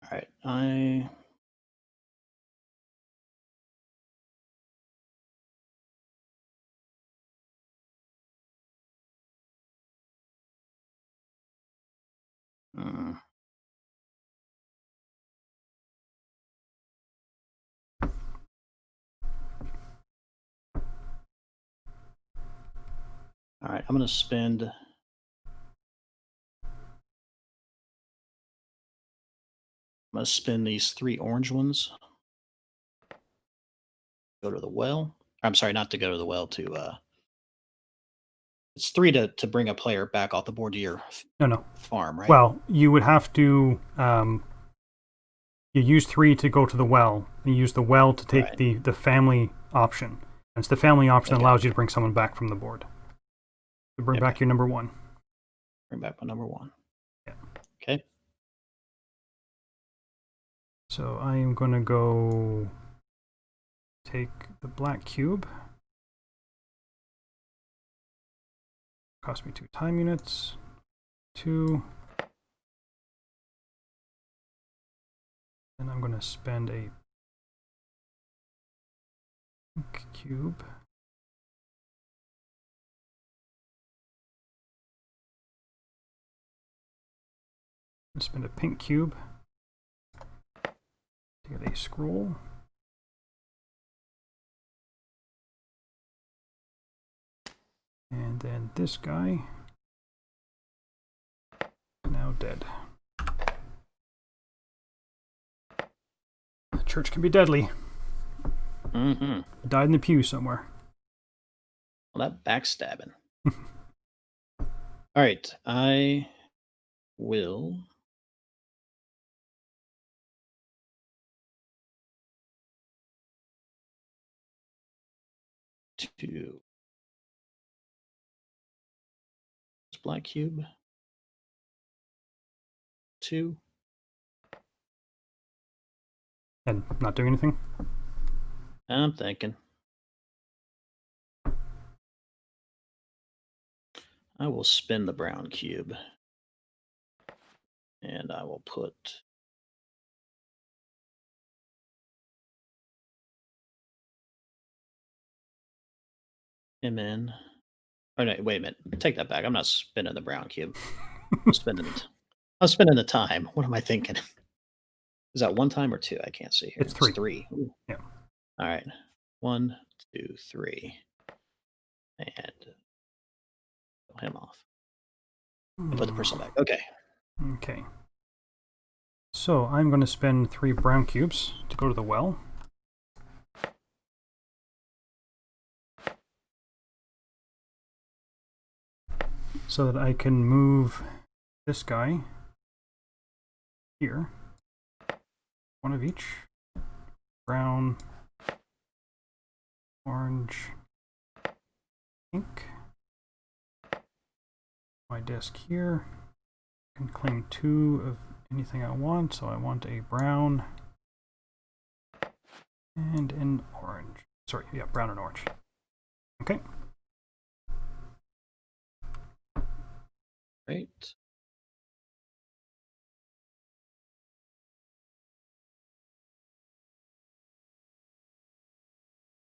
All right, I all right, I'm going to spin these 3 orange ones. Go to the well. I'm sorry, not to go to the well, to it's 3 to bring a player back off the board to your No. farm, right? Well, you would have to. You use 3 to go to the well, and you use the well to take Right. the family option. And it's the family option that Okay. allows you to bring someone back from the board. To bring back your number 1. Bring back my number 1. Yeah. Okay. So I am going to go take the black cube. Cost me 2 time units. 2. And I'm going to spend a pink cube. Spend a pink cube to get a scroll. And then this guy is now dead. The church can be deadly. Mm-hmm. Died in the pew somewhere. Well, that backstabbing. All right, I will to this black cube. 2. And not doing anything? I'm thinking. I will spin the brown cube. And I will put him in. Oh no, wait a minute. Take that back. I'm not spinning the brown cube. I'm spinning the time. What am I thinking? Is that 1 time or 2? I can't see here. It's 3. 3. Ooh. Yeah. All right. 1, 2, 3. And pull him off. And put the person back. Okay. Okay. So I'm going to spend 3 brown cubes to go to the well. So that I can move this guy here. 1 of each. Brown, orange, pink. My desk here. I can claim 2 of anything I want, so I want a brown and an orange. Sorry, yeah, brown and orange. Okay. Great.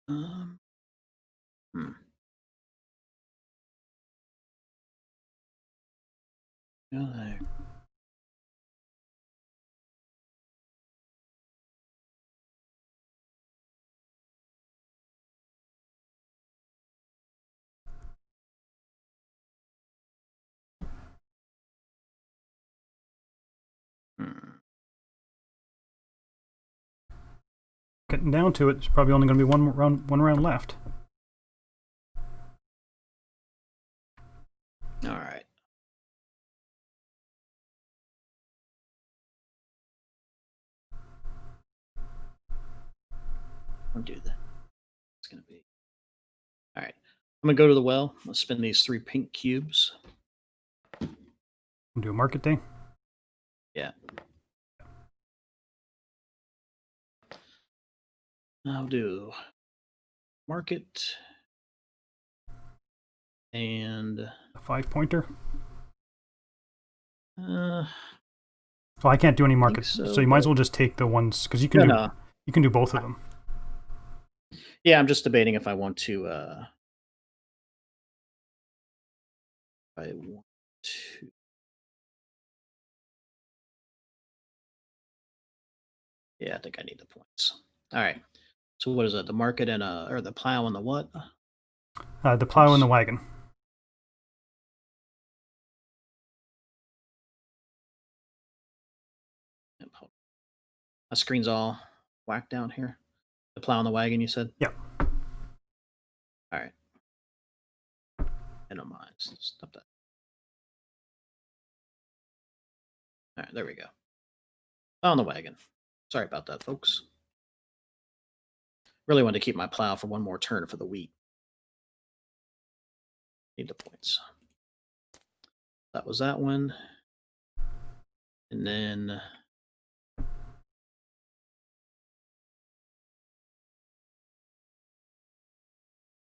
Hmm. Go there. Getting down to it, there's probably only going to be one round left. All right. I'll do that. It's going to be. All right. I'm going to go to the well. I'll spin these 3 pink cubes. Do a market day. Yeah. I'll do market and A 5-pointer. So I can't do any markets. so, So you might as well just take the ones because you No. can do both of them. Yeah, I'm just debating if I want to. Yeah, I think I need the points. All right. So what is it? The market and or the plow and the what? The plow and the wagon. My screen's all whacked down here. The plow and the wagon, you said? Yep. All right. Minimize. Stop that. All right, there we go. Plow and the wagon. Sorry about that, folks. Really wanted to keep my plow for one more turn for the wheat. Need the points. That was that one. And then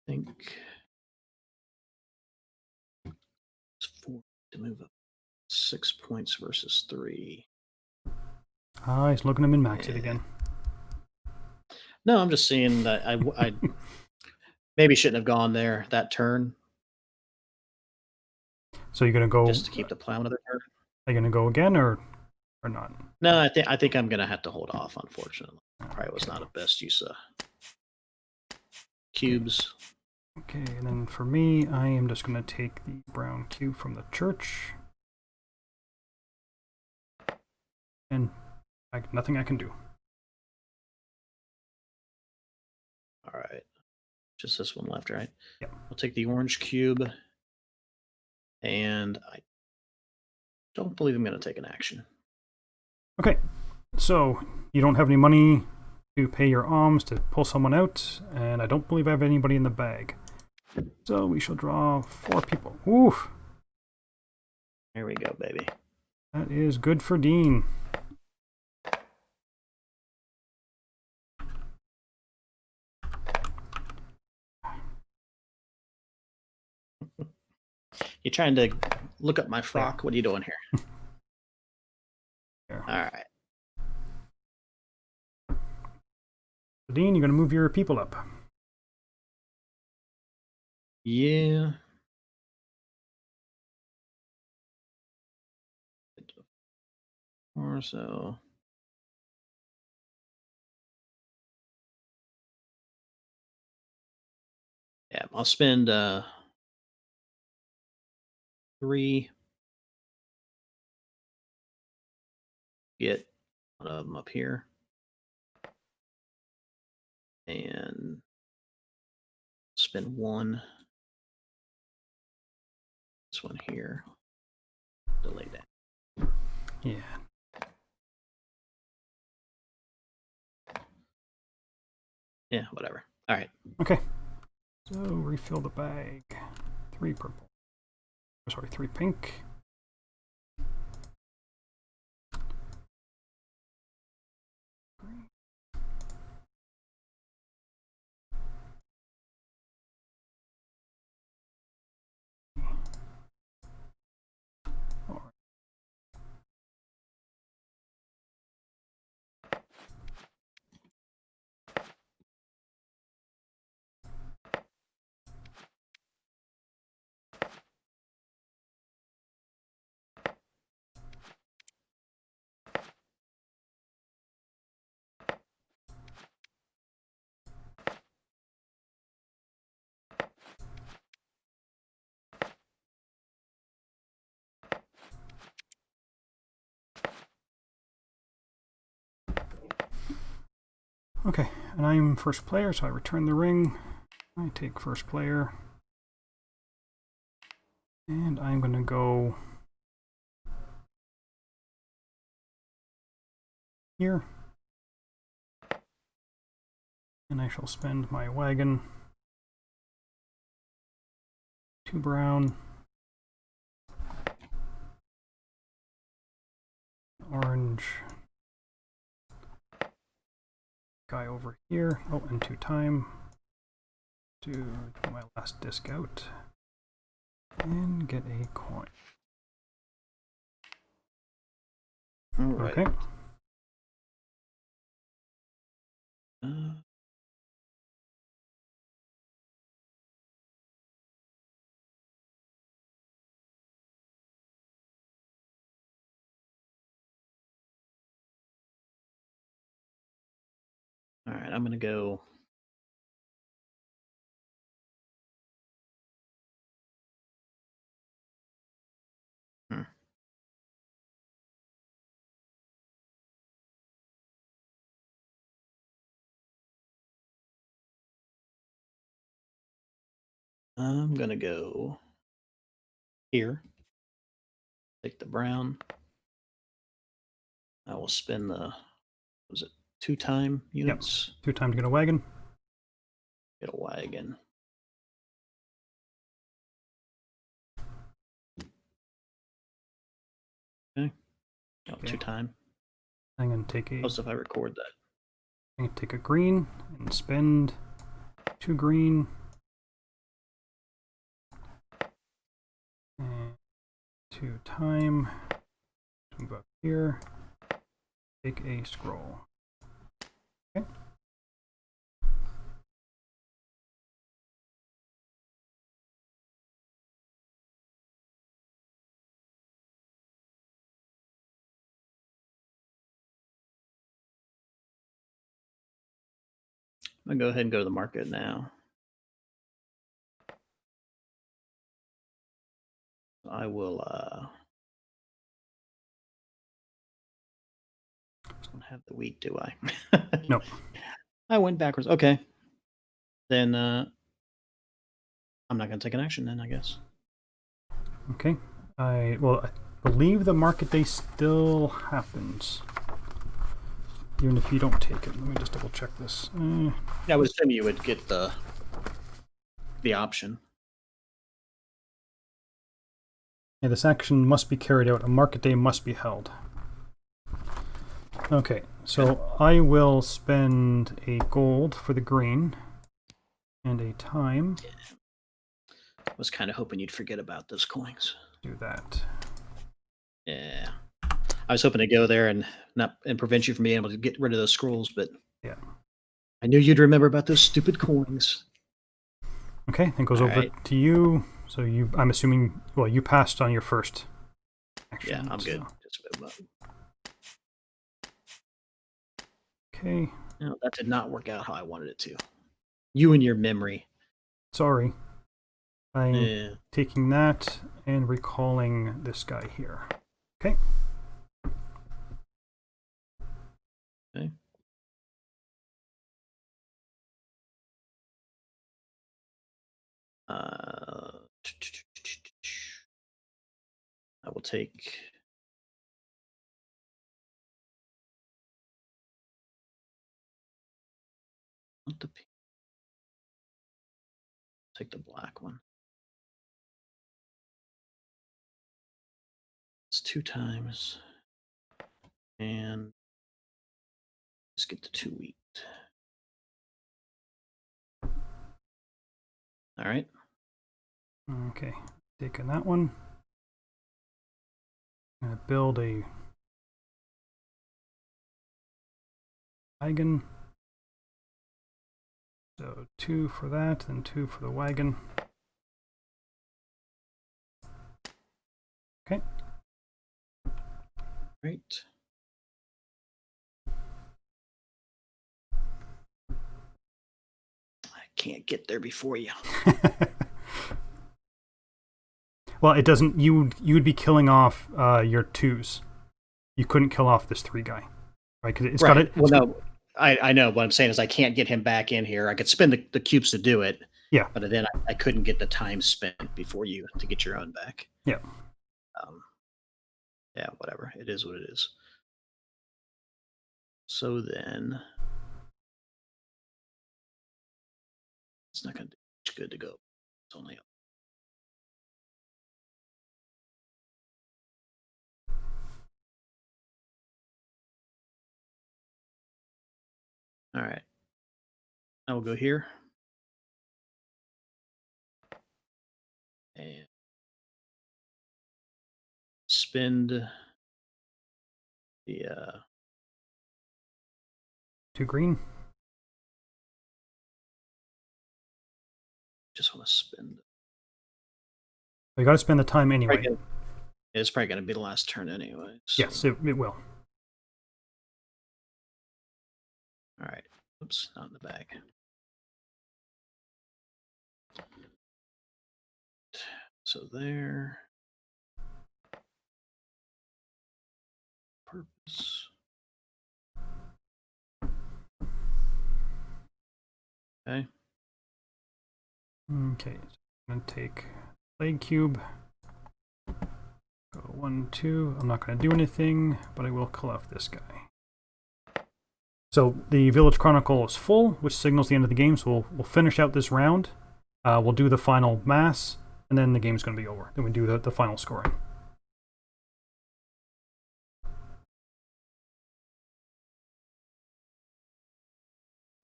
I think it's 4 to move up. 6 points versus 3. He's looking to min-max it again. No, I'm just seeing that I maybe shouldn't have gone there that turn. So you're gonna go just to keep the plow another turn. Are you gonna go again or not? No, I think I'm gonna have to hold off. Unfortunately, probably was not a best use of cubes. Okay, and then for me, I am just gonna take the brown cube from the church, and nothing I can do. All right, just this one left, right? Yeah. I'll take the orange cube, and I don't believe I'm gonna take an action. Okay, so you don't have any money to pay your alms to pull someone out, and I don't believe I have anybody in the bag. So we shall draw 4 people. Oof! There we go, baby. That is good for Dean. You trying to look up my frock? Yeah. What are you doing here? Here. All right. So Dean, you're going to move your people up. Yeah. Or so. Yeah, I'll spend 3. Get one of them up here. And spend 1. This one here. Delay that. Yeah. Yeah, whatever. All right. Okay. So refill the bag. 3 purple. Oh, sorry, 3 pink. Okay, and I'm first player, so I return the ring. I take first player. And I'm going to go here. And I shall spend my wagon. 2 brown. Orange. Guy over here. Oh, and 2 time. To my last disc out. And get a coin. All right. Okay. All right, I'm gonna go. Hmm. I'm gonna go here. Take the brown. I will spend the, was it 2 time units? 2 times to get a wagon. Get a wagon. Okay. No, Okay. 2 time. I'm going to take a Most if I record that. I'm going to take a green and spend 2 green. And 2 time. Move up here. Take a scroll. Okay. I'm gonna go ahead and go to the market now. I will don't have the wheat, do I? Nope. I went backwards. Okay. Then I'm not gonna take an action then, I guess. Okay. I believe the market day still happens. Even if you don't take it. Let me just double check this. I would assume you would get the option. Yeah, this action must be carried out. A market day must be held. Okay, so I will spend a gold for the green and a time. I was kind of hoping you'd forget about those coins. Do that. Yeah. I was hoping to go there and prevent you from being able to get rid of those scrolls, but yeah, I knew you'd remember about those stupid coins. Okay, that goes over to you. So I'm assuming, well, you passed on your first action. Yeah, I'm good. Just move up. Okay. No, that did not work out how I wanted it to. You and your memory. Sorry. I'm taking that and recalling this guy here. Okay. Okay. I will take. Not the pink. Take the black one. It's 2 times. And let's get the 2 wheat. All right. Okay. Taking that one. I'm going to build a wagon. So 2 for that, and 2 for the wagon. Okay. Great. I can't get there before you. Well, it doesn't. You would be killing off your 2s. You couldn't kill off this 3 guy, right? Because it's got it. Well, no, I know. What I'm saying is I can't get him back in here. I could spend the cubes to do it. Yeah. But then I couldn't get the time spent before you to get your own back. Yeah. Yeah, whatever. It is what it is. So then it's not going to do much good to go. It's only up. All right. I will go here. And spend The 2 green. just want to spend. We got to spend the time anyway. It's probably going to be the last turn anyway. So. Yes, it will. All right. Oops, not in the bag. So there. Purpose. Okay. Okay, so I'm going to take plague cube. Go 1, 2. I'm not going to do anything, but I will kill off this guy. So the Village Chronicle is full, which signals the end of the game. So we'll finish out this round. We'll do the final mass, and then the game's going to be over. Then we do the final scoring.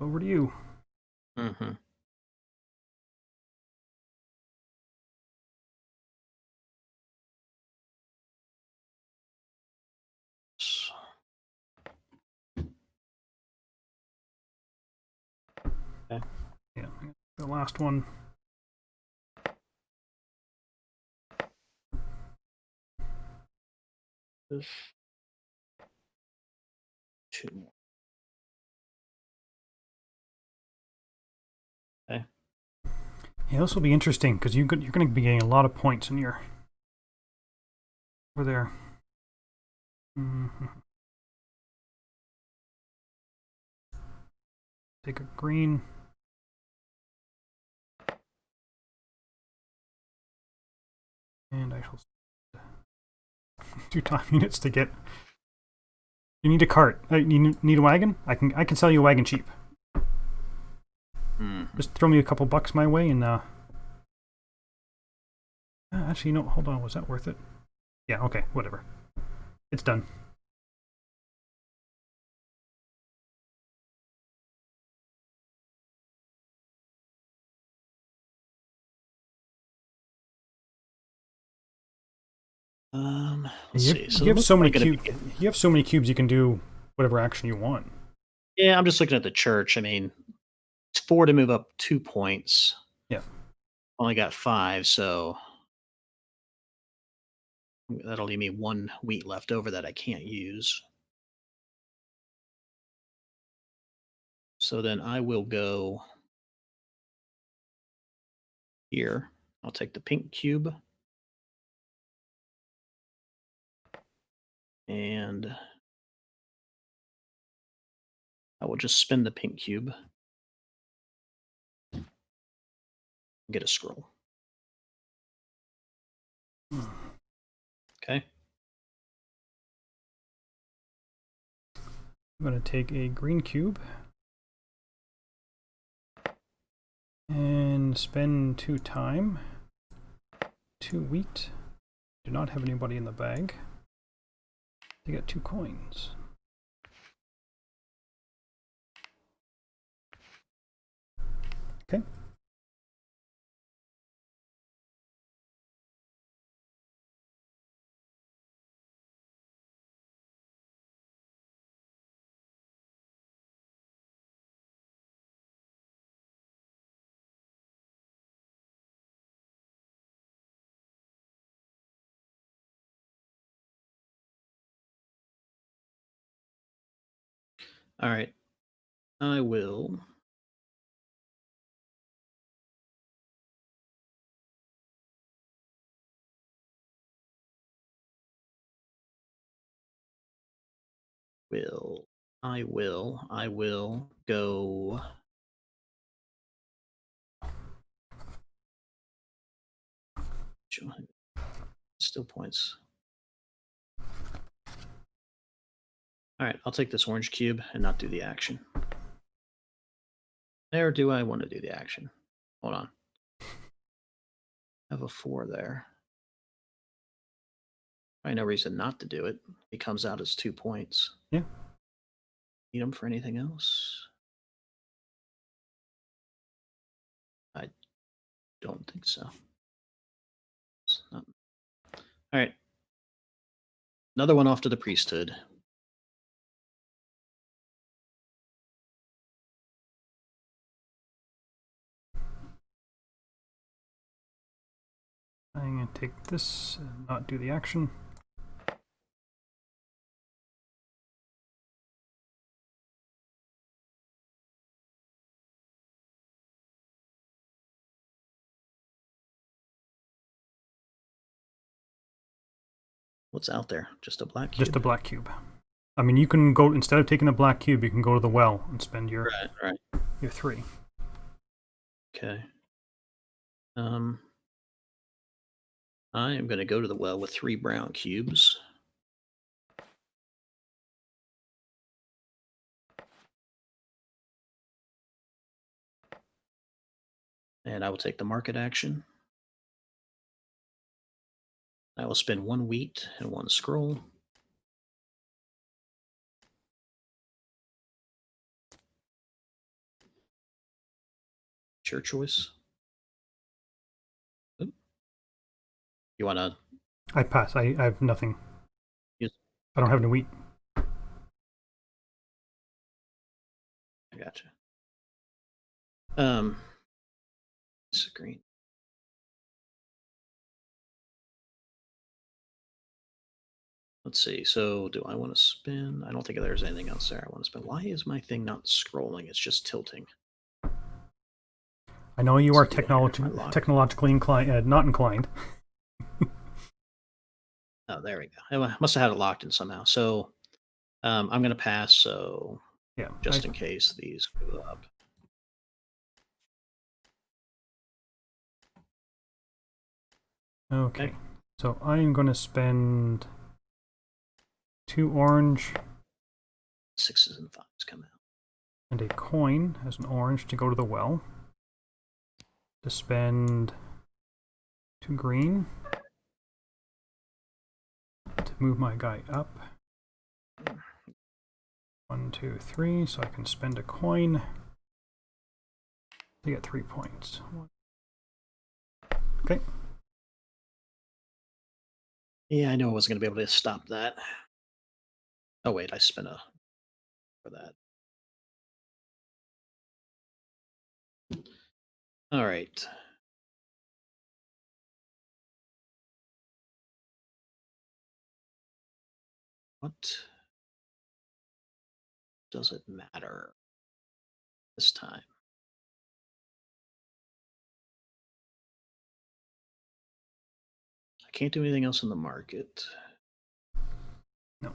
Over to you. Mm-hmm. Okay. Yeah, the last one. Two more. Okay. Yeah, this will be interesting because you're going to be getting a lot of points in your over there. Mm-hmm. Take a green. And I shall 2 time units to get. You need a cart. You need a wagon? I can sell you a wagon cheap. Just throw me a couple bucks my way and actually, no, hold on. Was that worth it? Yeah, okay, whatever. It's done. Let's see. So you have so many cubes. You have so many cubes. You can do whatever action you want. Yeah, I'm just looking at the church. I mean, it's 4 to move up 2 points. Yeah. Only got 5, so that'll leave me 1 wheat left over that I can't use. So then I will go here. I'll take the pink cube. And I will just spin the pink cube. Get a scroll. Okay. I'm going to take a green cube and spend 2 time. 2 wheat. Do not have anybody in the bag. They got 2 coins. Okay. All right. I will. I will go. Still points. All right, I'll take this orange cube and not do the action. Or do I want to do the action? Hold on. I have a 4 there. I no reason not to do it. It comes out as 2 points. Yeah. Need them for anything else? I don't think so. All right. Another one off to the priesthood. I'm going to take this and not do the action. What's out there? Just a black cube? Just a black cube. I mean, you can go, instead of taking a black cube, you can go to the well and spend your, your 3. Okay. I am going to go to the well with 3 brown cubes. And I will take the market action. I will spend 1 wheat and 1 scroll. It's your choice. Oop. You want to? I pass. I have nothing. Yes. I don't have any wheat. I gotcha. It's green. Let's see. So, do I want to spin? I don't think there's anything else there I want to spin. Why is my thing not scrolling? It's just tilting. I know you are technologically inclined, not inclined. Oh, there we go. I must have had it locked in somehow. So, I'm going to pass. So, Yeah. just in case these go up. Okay. So I am going to spend 2 orange. 6s and 5s come out. And a coin as an orange to go to the well. To spend 2 green. To move my guy up. 1, 2, 3. So I can spend a coin to get 3 points. Okay. Yeah, I knew I wasn't going to be able to stop that. Oh, wait, I spent a for that. All right. What does it matter this time? I can't do anything else in the market. No.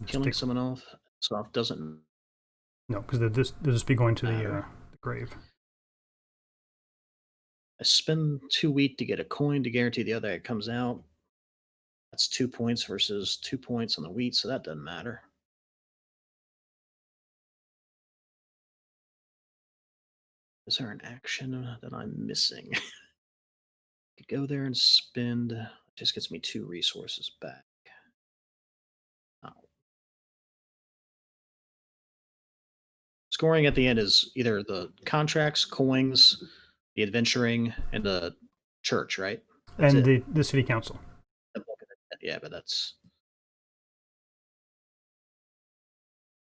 Killing someone off doesn't. No, because they'll just be going to matter. the grave. I spend 2 wheat to get a coin to guarantee the other egg comes out. That's 2 points versus 2 points on the wheat, so that doesn't matter. Is there an action that I'm missing? Could go there and spend. It just gets me 2 resources back. Oh. Scoring at the end is either the contracts, coins, the adventuring, and the church, right? That's and it. the city council. Yeah, but that's.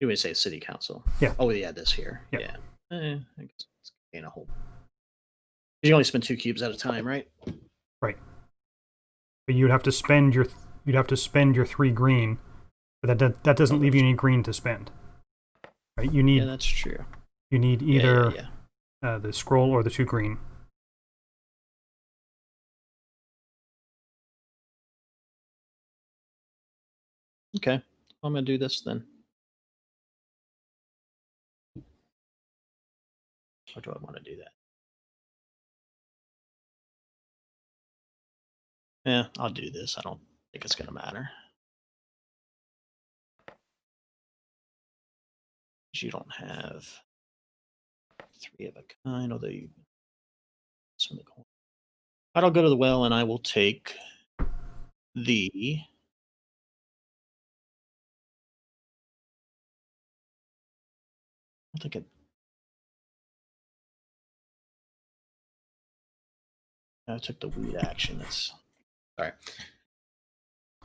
You would say city council. Yeah. Oh, yeah, this here. Yeah. I guess it's gain a whole. You only spend 2 cubes at a time, right? Right. But you'd have to spend your 3 green, but that doesn't leave you any green to spend. Right? You need. Yeah, that's true. You need either the scroll or the 2 green. Okay, I'm gonna do this then. Or do I want to do that? Yeah, I'll do this. I don't think it's gonna matter. You don't have 3 of a kind, although you. I'll go to the well and I will take the. I think it. I took the weed action. That's all right.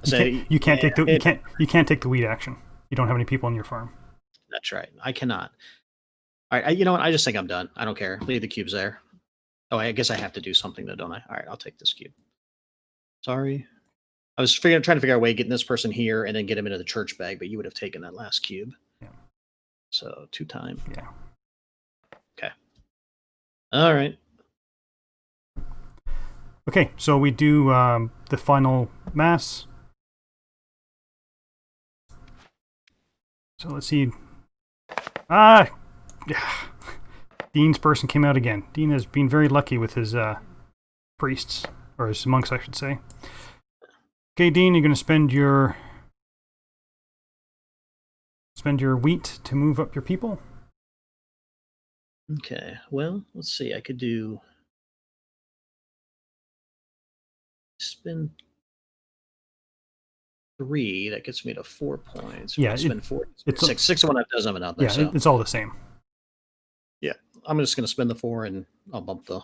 You can't take the weed action. You don't have any people on your farm. That's right. I cannot. All right. You know what? I just think I'm done. I don't care. Leave the cubes there. Oh, I guess I have to do something though, don't I? All right. I'll take this cube. Sorry. I was trying to figure out a way of getting this person here and then get him into the church bag, but you would have taken that last cube. Yeah. So 2 time. Yeah. Okay. All right. Okay, so we do the final mass. So let's see. Dean's person came out again. Dean has been very lucky with his priests, or his monks, I should say. Okay, Dean, you're going to spend your wheat to move up your people. Okay. Well, let's see. I could do spend 3. That gets me to 4 points. Yeah, spend 4. It's 6. 6 of one half dozen of another. Yeah, so. it's all the same. Yeah, I'm just going to spend the 4 and I'll bump the.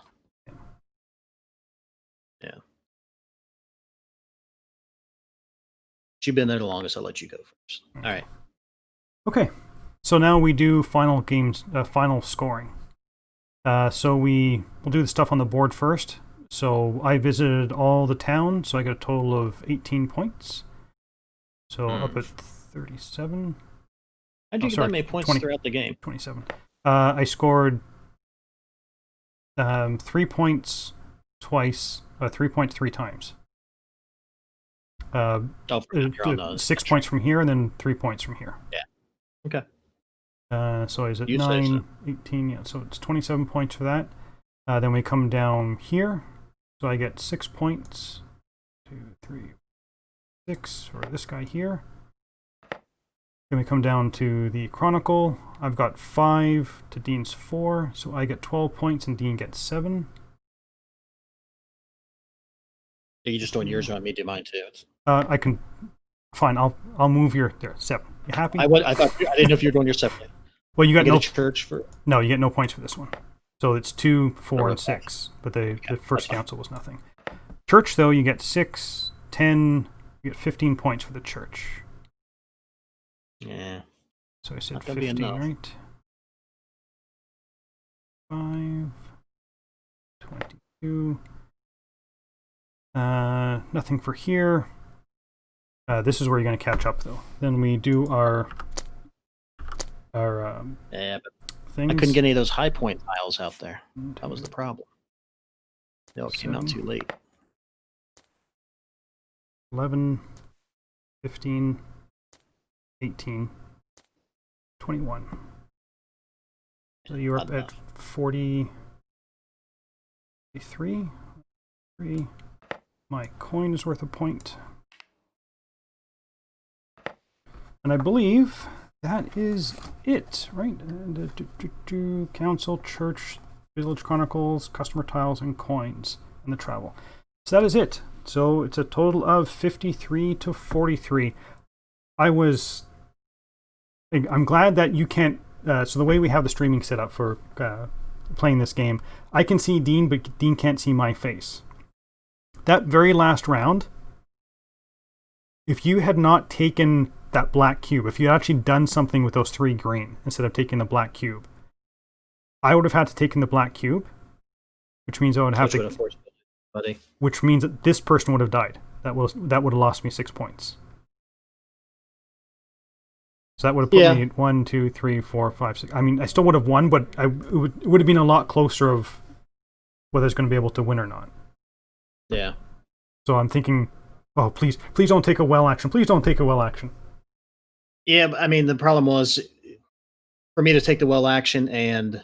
Yeah. You've been there the longest. I'll let you go first. All right. Okay, so now we do final scoring. So we'll do the stuff on the board first. So I visited all the towns, so I got a total of 18 points. So up at 37. How'd you get that many points throughout the game? 27. I scored 3 points twice, 3 points 3 times. 6 points from here and then 3 points from here. Yeah. Okay. So is it 9, 18? Yeah, so it's 27 points for that. Then we come down here. So I get 6 points. 2, 3, 6 for this guy here. Then we come down to the Chronicle. I've got 5 to Dean's 4. So I get 12 points and Dean gets 7. Are you just doing yours or want me to do mine too? I can. Fine, I'll move your there 7. You happy? I didn't know if you were doing your separately. Well, you got no church for. No, you get no points for this one. So it's 2, 4, and 6. But the first council was nothing. Church though, you get 6, 10. You get 15 points for the church. Yeah. So I said 15, right? 5, 22. Nothing for here. This is where you're going to catch up, though. Then we do our things. I couldn't get any of those high point tiles out there. That was the problem. They all came out too late. 11, 15, 18, 21. So you're up at 43. My coin is worth a point. And I believe that is it, right? Council, church, village chronicles, customer tiles, and coins, and the travel. So that is it. So it's a total of 53 to 43. I'm glad that you can't. So the way we have the streaming set up for playing this game, I can see Dean, but Dean can't see my face. That very last round, if you had not taken that black cube, if you had actually done something with those 3 green instead of taking the black cube, I would have had to take the black cube, which means I would have to. Buddy. Which means that this person would have died. That would have lost me 6 points. So that would have put me at 1, 2, 3, 4, 5, 6. I mean, I still would have won, but it would have been a lot closer of whether it's going to be able to win or not. Yeah. So I'm thinking, oh, please don't take a well action. Please don't take a well action. Yeah, I mean, the problem was for me to take the well action, and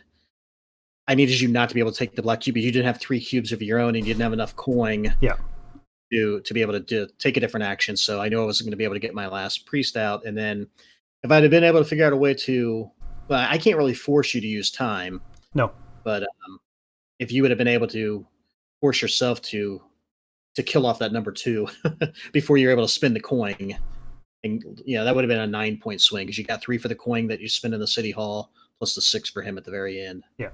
I needed you not to be able to take the black cube. You didn't have 3 cubes of your own, and you didn't have enough coin. Yeah. To be able to take a different action. So I knew I wasn't going to be able to get my last priest out, and then if I'd have been able to figure out a way to, well, I can't really force you to use time. No. But if you would have been able to force yourself to kill off that number 2 before you're able to spend the coin, and that would have been a 9-point swing because you got 3 for the coin that you spend in the city hall plus the 6 for him at the very end. Yeah.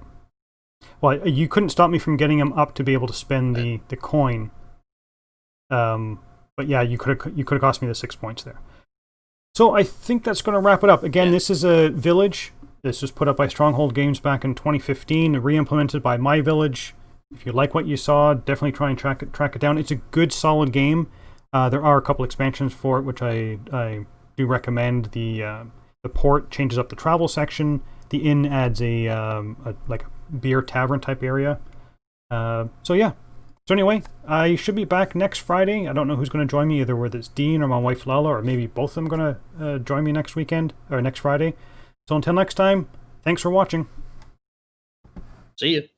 Well, you couldn't stop me from getting him up to be able to spend the coin. But yeah, you could have cost me the 6 points there. So I think that's going to wrap it up. Again, this is a village. This was put up by Stronghold Games back in 2015, re-implemented by My Village. If you like what you saw, definitely try and track it down. It's a good, solid game. There are a couple expansions for it, which I do recommend. The port changes up the travel section. The inn adds a like a beer tavern type area. So yeah. So anyway, I should be back next Friday. I don't know who's going to join me, either whether it's Dean or my wife Lala, or maybe both of them going to join me next weekend or next Friday. So until next time, thanks for watching. See you.